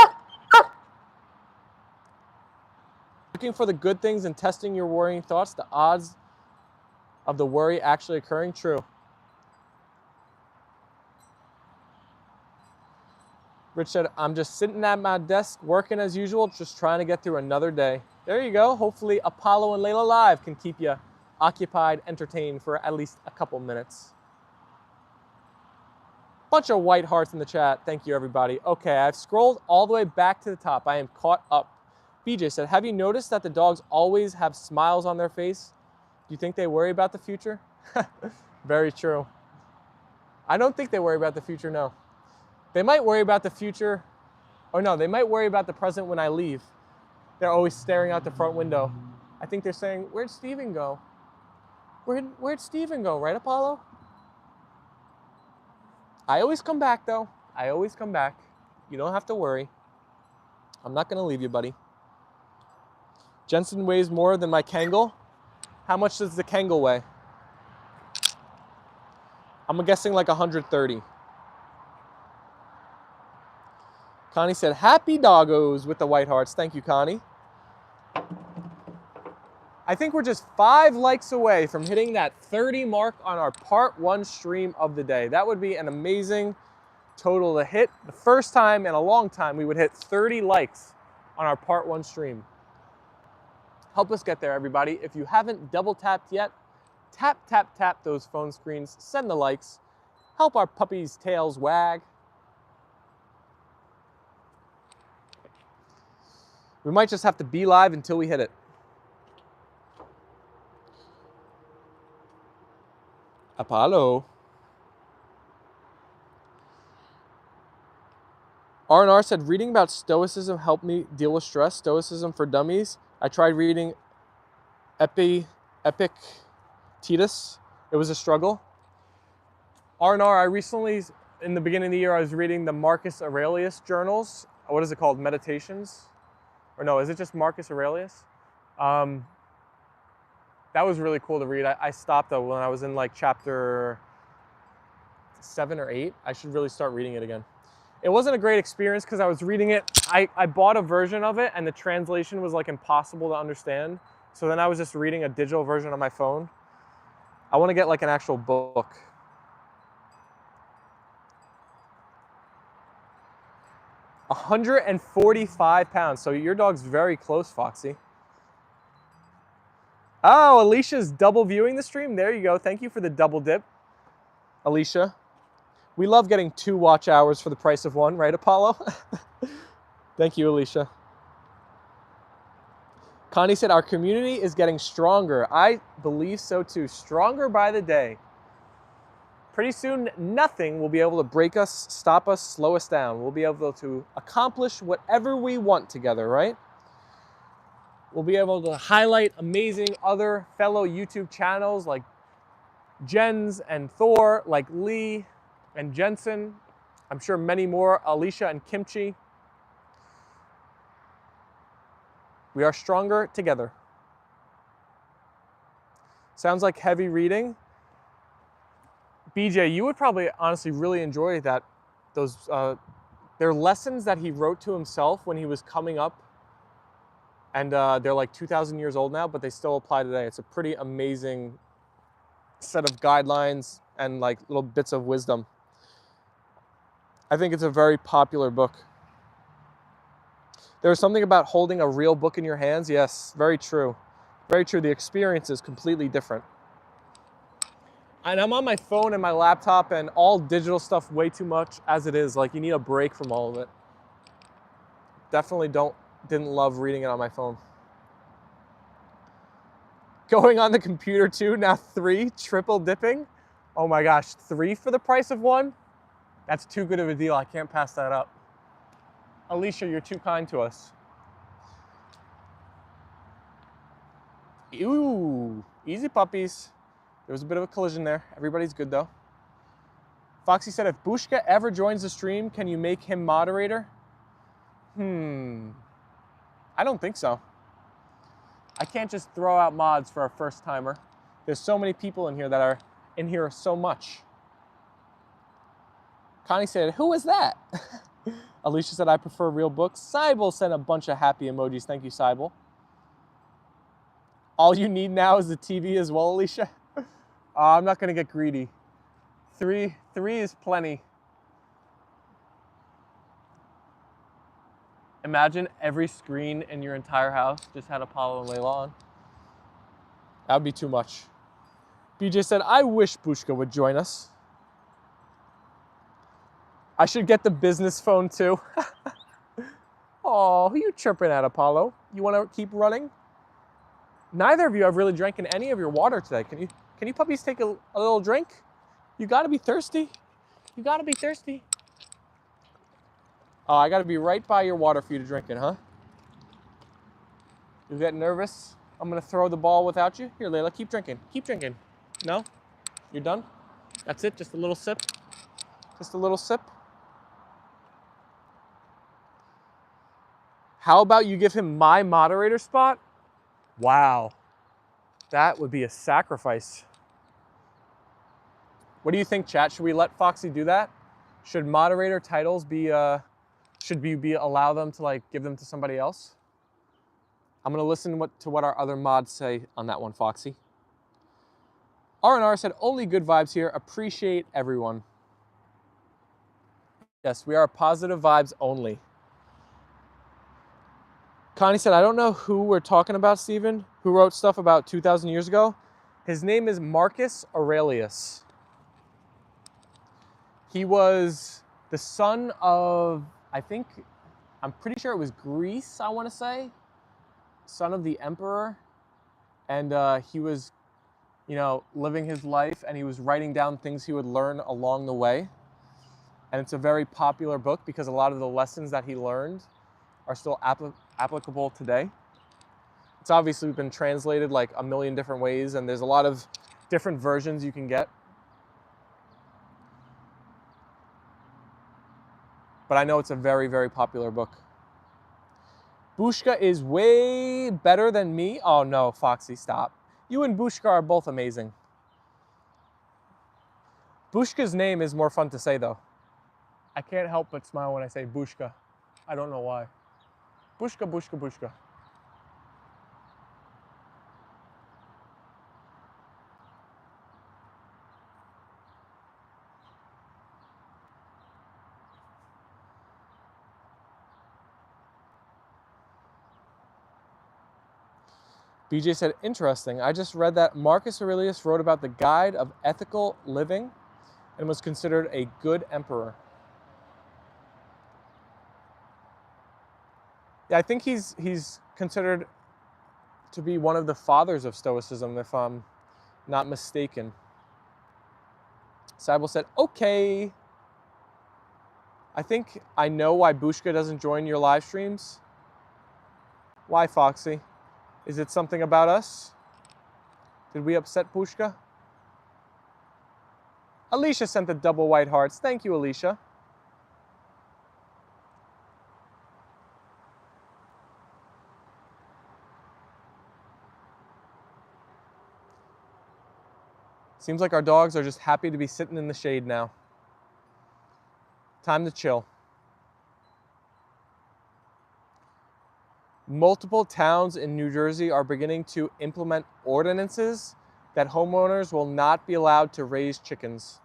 Looking for the good things and testing your worrying thoughts, the odds of the worry actually occurring, true. Rich said, I'm just sitting at my desk working as usual, just trying to get through another day. There you go. Hopefully Apollo and Leila Live can keep you occupied, entertained for at least a couple minutes. Bunch of white hearts in the chat. Thank you, everybody. Okay, I've scrolled all the way back to the top. I am caught up. BJ said, have you noticed that the dogs always have smiles on their face? Do you think they worry about the future? Very true. I don't think they worry about the future, no. They might worry about the future, or no, they might worry about the present when I leave. They're always staring out the front window. I think they're saying, where'd Steven go? Where'd Steven go, right, Apollo? I always come back, though. I always come back. You don't have to worry. I'm not gonna leave you, buddy. Jensen weighs more than my Kangal. How much does the Kangal weigh? I'm guessing like 130. Connie said, happy doggos with the white hearts. Thank you, Connie. I think we're just 5 likes away from hitting that 30 mark on our part 1 stream of the day. That would be an amazing total to hit. The first time in a long time we would hit 30 likes on our part 1 stream. Help us get there, everybody. If you haven't double tapped yet, tap, tap, tap those phone screens. Send the likes. Help our puppies' tails wag. We might just have to be live until we hit it. Apollo. R&R said, reading about Stoicism helped me deal with stress. Stoicism for Dummies. I tried reading Epictetus. It was a struggle. R&R, I recently, in the beginning of the year, I was reading the Marcus Aurelius journals. What is it called? Meditations? Or no, is it just Marcus Aurelius? That was really cool to read. I stopped though when I was in like chapter 7 or 8. I should really start reading it again. It wasn't a great experience because I was reading it. I bought a version of it and the translation was like impossible to understand. So then I was just reading a digital version on my phone. I want to get like an actual book. £145. So your dog's very close, Foxy. Oh, Alicia's double viewing the stream. There you go. Thank you for the double dip, Alicia. We love getting 2 watch hours for the price of 1, right, Apollo? Thank you, Alicia. Connie said, our community is getting stronger. I believe so too. Stronger by the day. Pretty soon, nothing will be able to break us, stop us, slow us down. We'll be able to accomplish whatever we want together, right? We'll be able to highlight amazing other fellow YouTube channels like Jens and Thor, like Lee and Jensen. I'm sure many more, Alicia and Kimchi. We are stronger together. Sounds like heavy reading. BJ, you would probably honestly really enjoy that. They're lessons that he wrote to himself when he was coming up. And they're like 2,000 years old now, but they still apply today. It's a pretty amazing set of guidelines and like little bits of wisdom. I think it's a very popular book. There was something about holding a real book in your hands. Yes, very true. Very true. The experience is completely different. And I'm on my phone and my laptop and all digital stuff way too much as it is. Like you need a break from all of it. Definitely didn't love reading it on my phone. Going on the computer too, now 3, triple dipping. Oh my gosh, 3 for the price of 1? That's too good of a deal, I can't pass that up. Alicia, you're too kind to us. Ooh, easy puppies. There was a bit of a collision there. Everybody's good though. Foxy said, if Bushka ever joins the stream, can you make him moderator? I don't think so. I can't just throw out mods for a first timer. There's so many people in here that are in here so much. Connie said, who is that? Alicia said, I prefer real books. Cybel sent a bunch of happy emojis. Thank you, Cybel. All you need now is the TV as well, Alicia. I'm not gonna get greedy. 3 is plenty. Imagine every screen in your entire house just had Apollo and Leyla on. That would be too much. BJ said, I wish Bushka would join us. I should get the business phone too. Oh, who you chirping at, Apollo? You want to keep running? Neither of you have really drank any of your water today. Can you puppies take a little drink? You got to be thirsty. You got to be thirsty. Oh, I got to be right by your water for you to drink it, huh? You get nervous? I'm going to throw the ball without you. Here, Leila, keep drinking. Keep drinking. No? You're done? That's it? Just a little sip? Just a little sip? How about you give him my moderator spot? Wow. That would be a sacrifice. What do you think, chat? Should we let Foxy do that? Should moderator titles be, should we allow them to like give them to somebody else? I'm gonna listen to what our other mods say on that one, Foxy. R&R said, only good vibes here. Appreciate everyone. Yes, we are positive vibes only. Connie said, I don't know who we're talking about, Stephen, who wrote stuff about 2,000 years ago. His name is Marcus Aurelius. He was the son of, I'm pretty sure it was Greece, I want to say. Son of the emperor. And he was, living his life, and he was writing down things he would learn along the way. And it's a very popular book because a lot of the lessons that he learned are still applicable today. It's obviously been translated like a million different ways, and there's a lot of different versions you can get. But I know it's a very, very popular book. Bushka is way better than me. Oh no, Foxy, stop. You and Bushka are both amazing. Bushka's name is more fun to say though. I can't help but smile when I say Bushka. I don't know why. Bushka, Bushka, Bushka. BJ said, interesting. I just read that Marcus Aurelius wrote about the guide of ethical living and was considered a good emperor. Yeah, I think he's considered to be one of the fathers of Stoicism, if I'm not mistaken. Cybel said, okay. I think I know why Bushka doesn't join your live streams. Why, Foxy? Is it something about us? Did we upset Bushka? Alicia sent the double white hearts. Thank you, Alicia. Seems like our dogs are just happy to be sitting in the shade now. Time to chill. Multiple towns in New Jersey are beginning to implement ordinances that homeowners will not be allowed to raise chickens.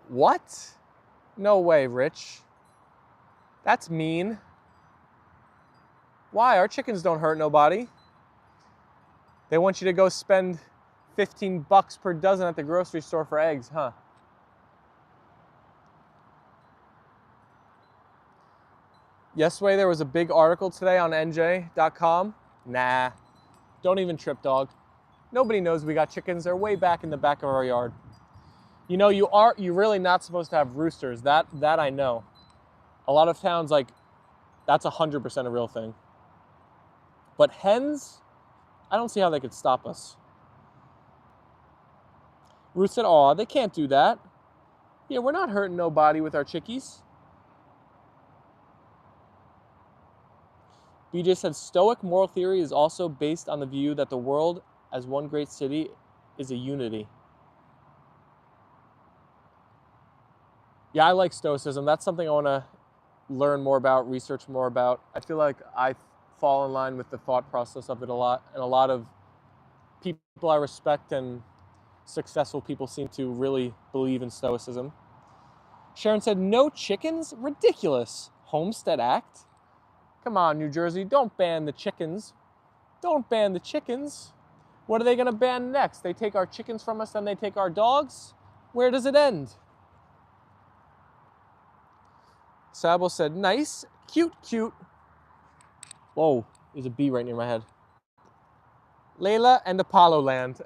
What? No way, Rich. That's mean. Why? Our chickens don't hurt nobody. They want you to go spend $15 per dozen at the grocery store for eggs, huh? Yesterday there was a big article today on NJ.com. Nah, Don't even trip, dog. Nobody knows we got chickens. They're way back in the back of our yard. You know, you're really not supposed to have roosters. That I know. A lot of towns, like, that's 100% a real thing. But hens, I don't see how they could stop us. Ruth said, aw, they can't do that. Yeah, we're not hurting nobody with our chickies. BJ said, Stoic moral theory is also based on the view that the world as one great city is a unity. Yeah, I like Stoicism. That's something I want to learn more about, research more about. I feel like I fall in line with the thought process of it a lot, and a lot of people I respect and successful people seem to really believe in Stoicism. Sharon said, no chickens? Ridiculous. Homestead Act? Come on, New Jersey, don't ban the chickens. Don't ban the chickens. What are they going to ban next? They take our chickens from us, then they take our dogs? Where does it end? Sabo said, nice, cute, cute. Whoa, there's a bee right near my head. Leila and Apollo Land.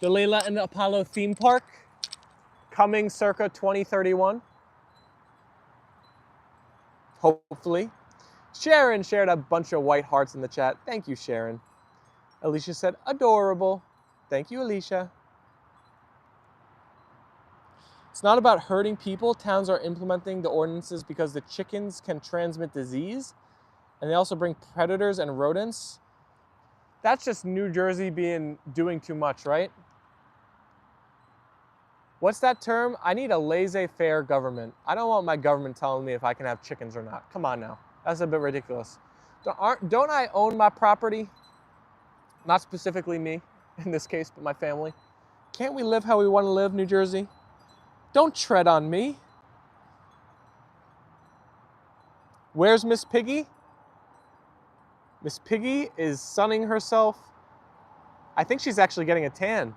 The Leila and Apollo theme park, coming circa 2031. Hopefully. Sharon shared a bunch of white hearts in the chat. Thank you, Sharon. Alicia said, adorable. Thank you, Alicia. It's not about hurting people. Towns are implementing the ordinances because the chickens can transmit disease, and they also bring predators and rodents. That's just New Jersey doing too much, right? What's that term? I need a laissez-faire government. I don't want my government telling me if I can have chickens or not. Come on now. That's a bit ridiculous. Don't I own my property? Not specifically me, in this case, but my family. Can't we live how we want to live, New Jersey? Don't tread on me. Where's Miss Piggy? Miss Piggy is sunning herself. I think she's actually getting a tan.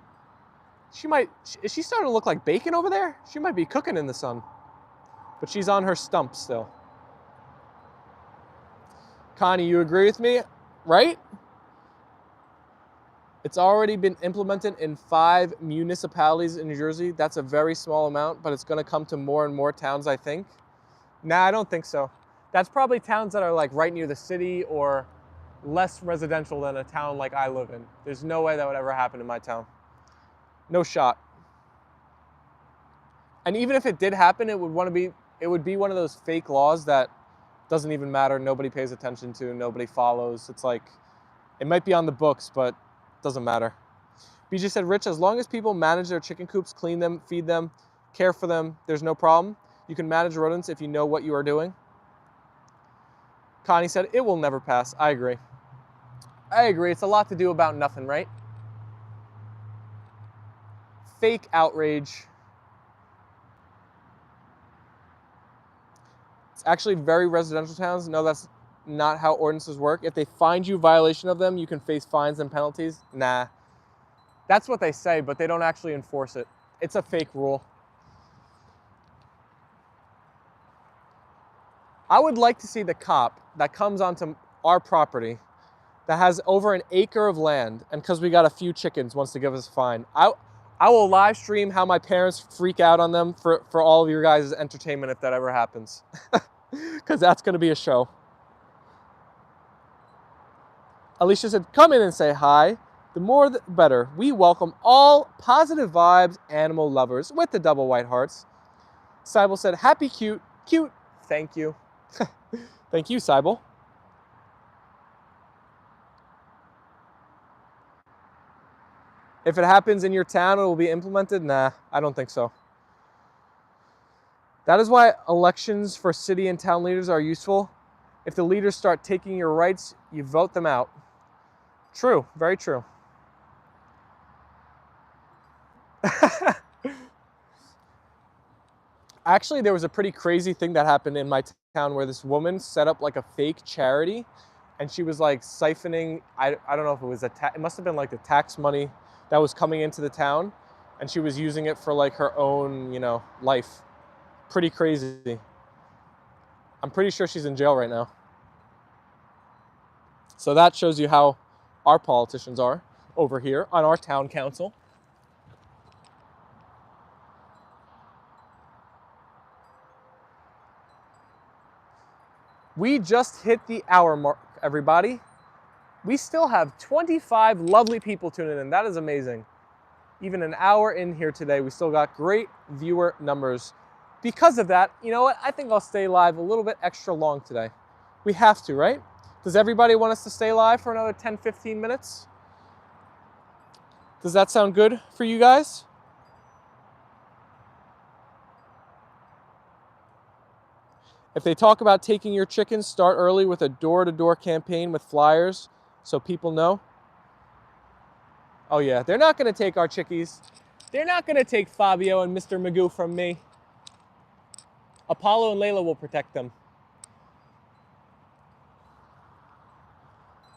Is she starting to look like bacon over there? She might be cooking in the sun. But she's on her stump still. Connie, you agree with me, right? It's already been implemented in 5 municipalities in New Jersey. That's a very small amount, but it's going to come to more and more towns, I think. Nah, I don't think so. That's probably towns that are like right near the city or less residential than a town like I live in. There's no way that would ever happen in my town. No shot. And even if it did happen, it would be one of those fake laws that doesn't even matter. Nobody pays attention to, nobody follows. It's like, it might be on the books, but doesn't matter. BJ said, Rich, as long as people manage their chicken coops, clean them, feed them, care for them, there's no problem. You can manage rodents if you know what you are doing. Connie said, it will never pass. I agree. I agree. It's a lot to do about nothing, right? Fake outrage. It's actually very residential towns. No, that's not how ordinances work. If they find you violation of them, you can face fines and penalties. Nah. That's what they say, but they don't actually enforce it. It's a fake rule. I would like to see the cop that comes onto our property that has over an acre of land, and because we got a few chickens, wants to give us a fine. I will live stream how my parents freak out on them for all of your guys' entertainment if that ever happens. Because that's going to be a show. Alicia said, come in and say hi. The more the better. We welcome all positive vibes animal lovers with the double white hearts. Cybele said, happy cute. Cute. Thank you. Thank you, Cybele. If it happens in your town, it will be implemented? Nah, I don't think so. That is why elections for city and town leaders are useful. If the leaders start taking your rights, you vote them out. True, very true. Actually, there was a pretty crazy thing that happened in my town where this woman set up like a fake charity, and she was like siphoning, I don't know if it was it must have been like the tax money that was coming into the town, and she was using it for like her own, life. Pretty crazy. I'm pretty sure she's in jail right now. So that shows you how our politicians are over here on our town council. We just hit the hour mark, everybody. We still have 25 lovely people tuning in. That is amazing. Even an hour in here today, we still got great viewer numbers. Because of that, you know what? I think I'll stay live a little bit extra long today. We have to, right? Does everybody want us to stay live for another 10, 15 minutes? Does that sound good for you guys? If they talk about taking your chickens, start early with a door-to-door campaign with flyers so people know. Oh yeah, they're not gonna take our chickies. They're not gonna take Fabio and Mr. Magoo from me. Apollo and Leyla will protect them.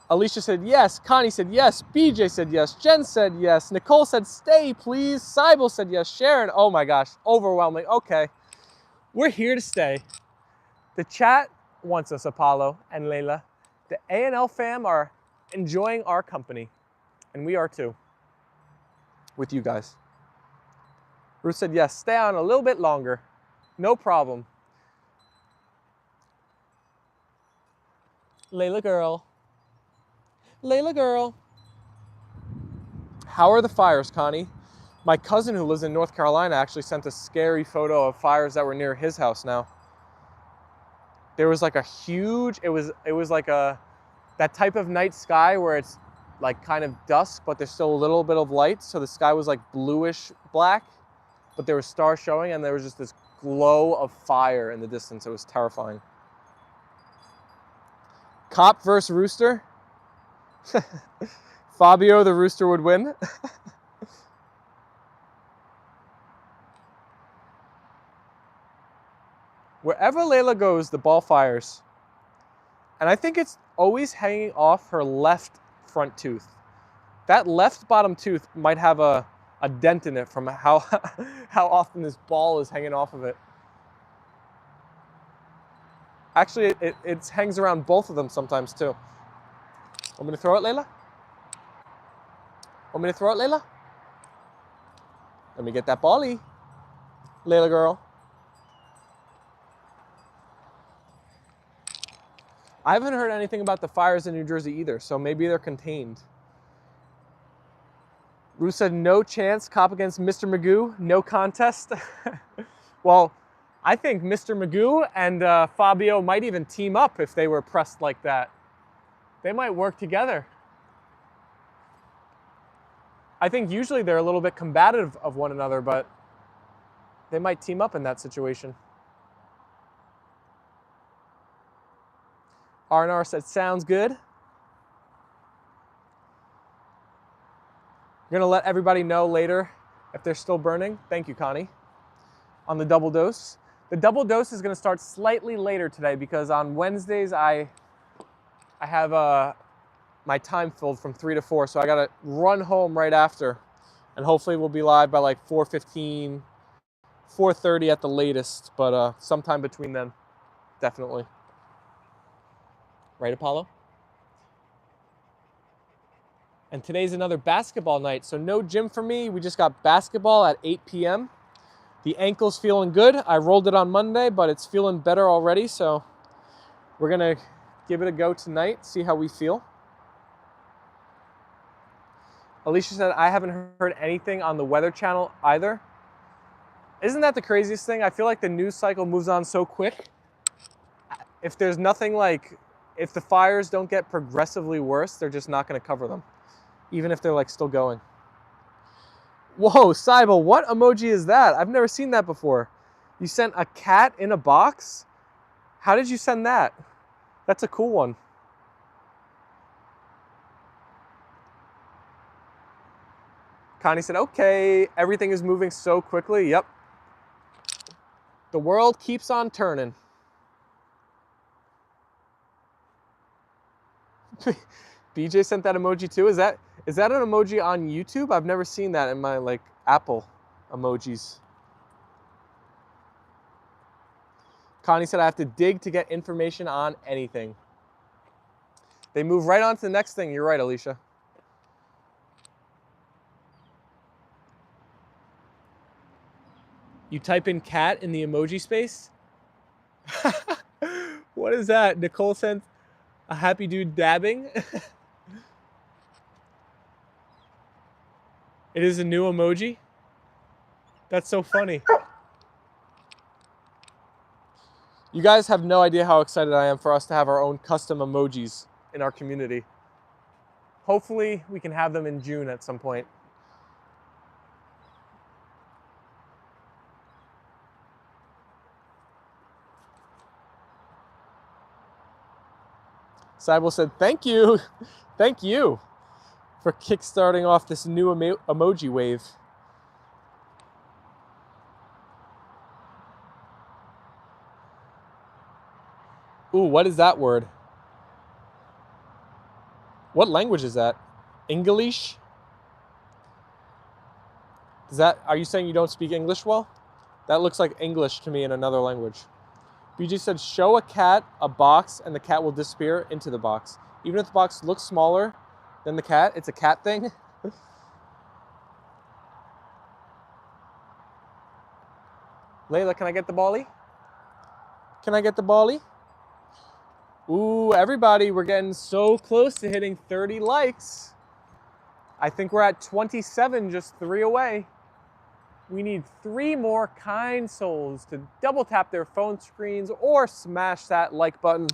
Alicia said yes, Connie said yes, BJ said yes, Jen said yes, Nicole said stay please, Cybele said yes, Sharon, oh my gosh, overwhelming. Okay, we're here to stay. The chat wants us, Apollo and Leyla. The A&L fam are enjoying our company, and we are too, with you guys. Ruth said yes, stay on a little bit longer, no problem. Leyla girl. Leyla girl. How are the fires, Connie? My cousin who lives in North Carolina actually sent a scary photo of fires that were near his house now. There was like a huge, it was like that type of night sky where it's like kind of dusk, but there's still a little bit of light. So the sky was like bluish black, but there were stars showing and there was just this glow of fire in the distance. It was terrifying. Cop versus rooster. Fabio the rooster would win. Wherever Leyla goes, the ball fires. And I think it's always hanging off her left front tooth. That left bottom tooth might have a dent in it from how often this ball is hanging off of it. Actually, it hangs around both of them sometimes too. Want me to throw it, Leyla? Want me to throw it, Leyla? Let me get that bally, Leyla girl. I haven't heard anything about the fires in New Jersey either, so maybe they're contained. Ruth said no chance, cop against Mr. Magoo, no contest. Well, I think Mr. Magoo and Fabio might even team up if they were pressed like that. They might work together. I think usually they're a little bit combative of one another, but they might team up in that situation. R&R said, sounds good. You're gonna let everybody know later if they're still burning. Thank you, Connie. On the double dose. The double dose is gonna start slightly later today because on Wednesdays I have my time filled from 3 to 4, so I gotta run home right after. And hopefully we'll be live by like 4:15, 4:30 at the latest, but sometime between then, definitely. Right, Apollo? And today's another basketball night, so no gym for me. We just got basketball at 8 p.m. The ankle's feeling good. I rolled it on Monday, but it's feeling better already, so we're gonna give it a go tonight, see how we feel. Alicia said, I haven't heard anything on the Weather Channel either. Isn't that the craziest thing? I feel like the news cycle moves on so quick. If there's nothing like, if the fires don't get progressively worse, they're just not gonna cover them, even if they're like still going. Whoa, Cybele, what emoji is that? I've never seen that before. You sent a cat in a box? How did you send that? That's a cool one. Connie said, okay, everything is moving so quickly. Yep. The world keeps on turning. BJ sent that emoji too. Is that an emoji on YouTube? I've never seen that in my like Apple emojis. Connie said I have to dig to get information on anything. They move right on to the next thing. You're right, Alicia. You type in cat in the emoji space? What is that? Nicole sent a happy dude dabbing. It is a new emoji? That's so funny. You guys have no idea how excited I am for us to have our own custom emojis in our community. Hopefully we can have them in June at some point. Sybil said, thank you. Thank you for kickstarting off this new emoji wave. Ooh, what is that word? What language is that? English? Are you saying you don't speak English well? That looks like English to me in another language. BG said, show a cat a box and the cat will disappear into the box. Even if the box looks smaller than the cat, it's a cat thing. Leila, can I get the bally? Can I get the bally? Ooh, everybody, we're getting so close to hitting 30 likes. I think we're at 27, just 3 away. We need 3 more kind souls to double tap their phone screens or smash that like button.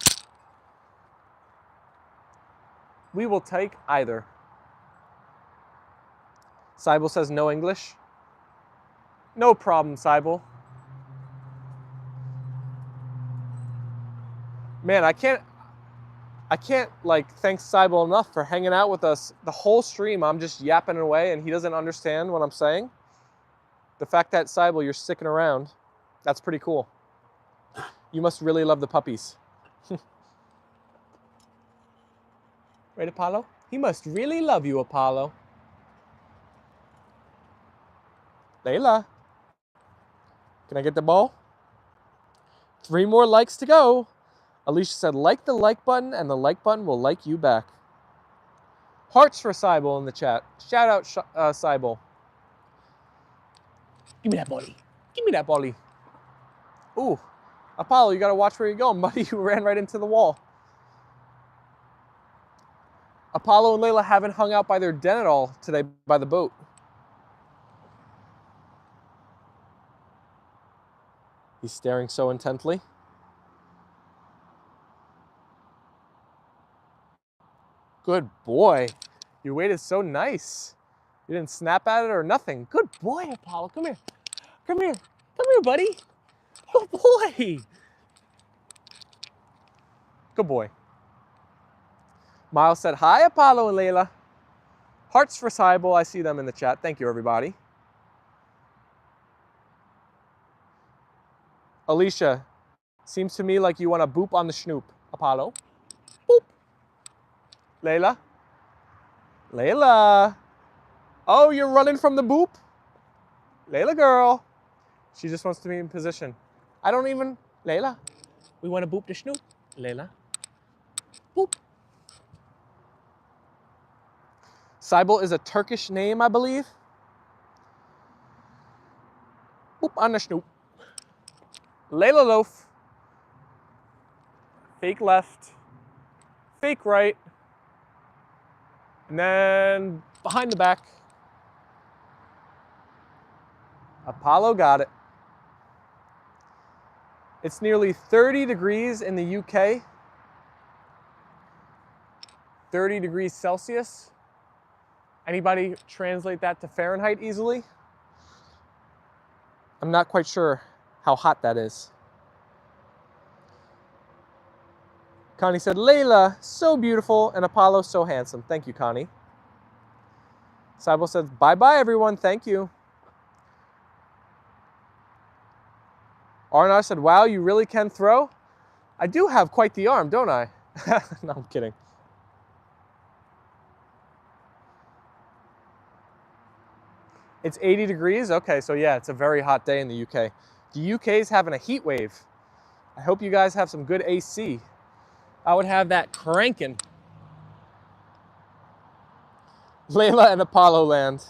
We will take either. Sybil says no English. No problem, Sybil. Man, I can't like thank Sybil enough for hanging out with us the whole stream. I'm just yapping away and he doesn't understand what I'm saying. The fact that, Sybil, you're sticking around, that's pretty cool. You must really love the puppies. Right, Apollo? He must really love you, Apollo. Leila, can I get the ball? 3 more likes to go. Alicia said, like the like button, and the like button will like you back. Hearts for Sybil in the chat. Shout out, Sybil. Give me that body. Give me that body. Ooh, Apollo, you gotta watch where you're going, buddy. You ran right into the wall. Apollo and Leila haven't hung out by their den at all today by the boat. He's staring so intently. Good boy. You waited so nice. You didn't snap at it or nothing. Good boy, Apollo. Come here. Come here. Come here, buddy. Good boy. Good boy. Miles said, hi, Apollo and Leila. Hearts for Sybil. I see them in the chat. Thank you, everybody. Alicia, seems to me like you want to boop on the schnoop. Apollo. Boop. Leila. Leila. Oh, you're running from the boop? Leila girl. She just wants to be in position. I don't even... Leila. We want to boop the schnoop. Leila. Boop. Sybil is a Turkish name, I believe. Boop on the schnoop. Leila loaf. Fake left. Fake right. And then behind the back. Apollo got it. It's nearly 30 degrees in the UK. 30 degrees Celsius. Anybody translate that to Fahrenheit easily? I'm not quite sure how hot that is. Connie said, Leila, so beautiful, and Apollo, so handsome. Thank you, Connie. Sybil says, bye-bye, everyone. Thank you. Arnar said, wow, you really can throw? I do have quite the arm, don't I? No, I'm kidding. It's 80 degrees? Okay, so yeah, it's a very hot day in the UK. The UK is having a heat wave. I hope you guys have some good AC. I would have that cranking. Leila and Apollo land.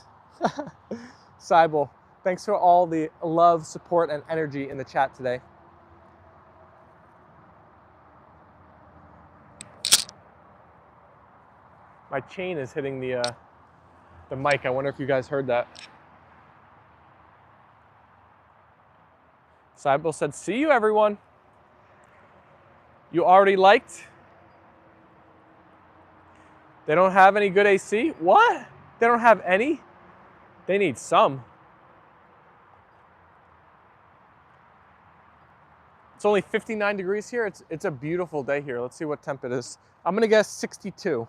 Sybil, Thanks for all the love, support, and energy in the chat today. My chain is hitting the mic. I wonder if you guys heard that. Saibel said, see you, everyone. You already liked? They don't have any good AC? What? They don't have any? They need some. It's only 59 degrees here. It's a beautiful day here. Let's see what temp it is. I'm gonna guess 62.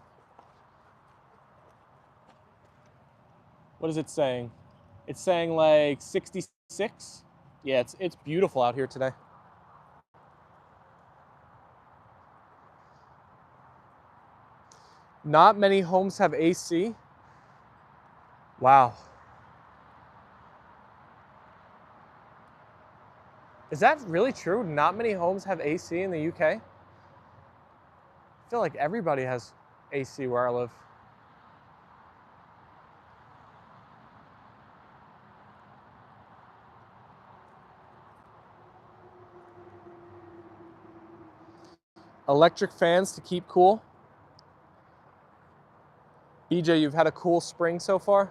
What is it saying? It's saying like 66. Yeah, it's beautiful out here today. Not many homes have AC. Wow. Is that really true? Not many homes have AC in the UK? I feel like everybody has AC where I live. Electric fans to keep cool. BJ, you've had a cool spring so far?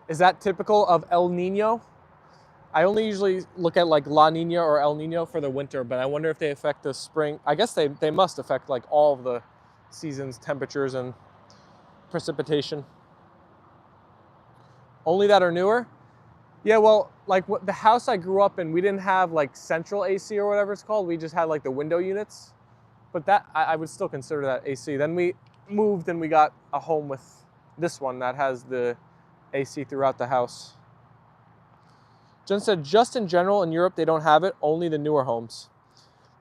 Is that typical of El Nino? I only usually look at like La Nina or El Nino for the winter, but I wonder if they affect the spring. I guess they must affect like all of the seasons, temperatures, and precipitation. Only that are newer? Yeah, well, like the house I grew up in, we didn't have like central AC or whatever it's called. We just had like the window units. But that, I would still consider that AC. Then we moved and we got a home with this one that has the AC throughout the house. Jen said, just in general in Europe, they don't have it, only the newer homes.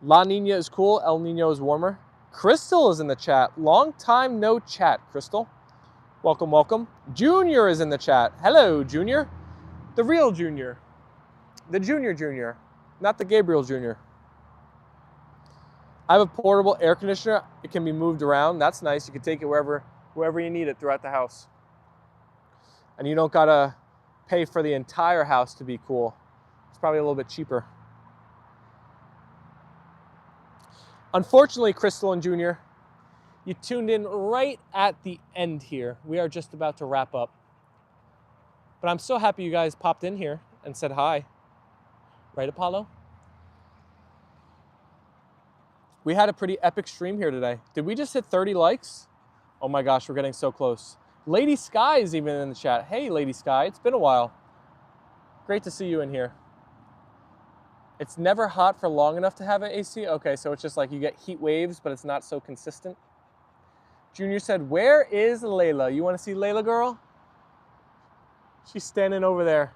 La Nina is cool, El Nino is warmer. Crystal is in the chat. Long time no chat, Crystal. Welcome, welcome. Junior is in the chat. Hello, Junior. The real Junior. The Junior, not the Gabriel Jr. I have a portable air conditioner. It can be moved around. That's nice. You can take it wherever you need it throughout the house. And you don't gotta pay for the entire house to be cool. It's probably a little bit cheaper. Unfortunately, Crystal and Junior, you tuned in right at the end here. We are just about to wrap up. But I'm so happy you guys popped in here and said hi. Right, Apollo? We had a pretty epic stream here today. Did we just hit 30 likes? Oh my gosh, we're getting so close. Lady Sky is even in the chat. Hey, Lady Sky, it's been a while. Great to see you in here. It's never hot for long enough to have an AC? Okay, so it's just like you get heat waves, but it's not so consistent. Junior said, where is Leila? You want to see Leila, girl? She's standing over there.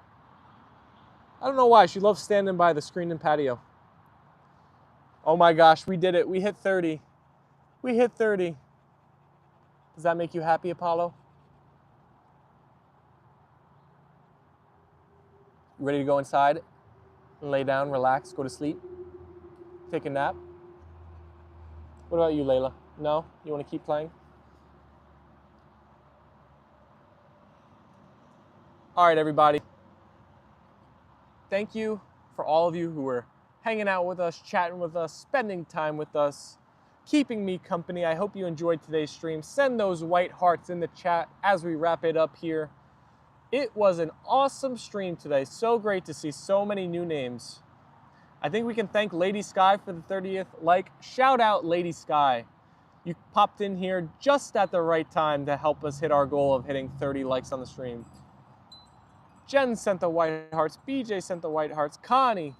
I don't know why. She loves standing by the screen and patio. Oh my gosh, we did it. We hit 30. We hit 30. Does that make you happy, Apollo? You ready to go inside and lay down, relax, go to sleep, take a nap? What about you, Leila? No? You want to keep playing? All right, everybody. Thank you for all of you who were hanging out with us, chatting with us, spending time with us, keeping me company. I hope you enjoyed today's stream. Send those white hearts in the chat as we wrap it up here. It was an awesome stream today. So great to see so many new names. I think we can thank Lady Sky for the 30th like. Shout out Lady Sky. You popped in here just at the right time to help us hit our goal of hitting 30 likes on the stream. Jen sent the white hearts. BJ sent the white hearts. Connie.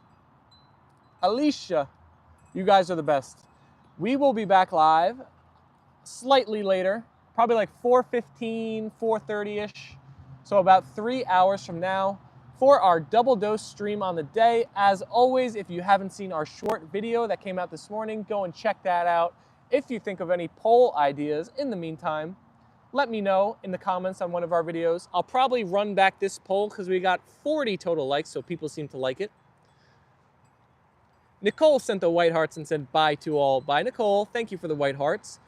Alicia. You guys are the best. We will be back live slightly later, probably like 4:15, 4:30-ish. So about 3 hours from now for our double dose stream on the day. As always, if you haven't seen our short video that came out this morning, go and check that out. If you think of any poll ideas in the meantime, let me know in the comments on one of our videos. I'll probably run back this poll because we got 40 total likes, so people seem to like it. Nicole sent the white hearts and said bye to all. Bye, Nicole. Thank you for the white hearts.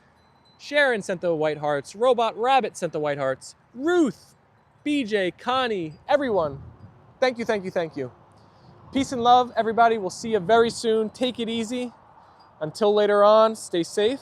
Sharon sent the white hearts. Robot Rabbit sent the white hearts. Ruth BJ, Connie, everyone. Thank you, thank you, thank you. Peace and love, everybody. We'll see you very soon. Take it easy. Until later on, stay safe.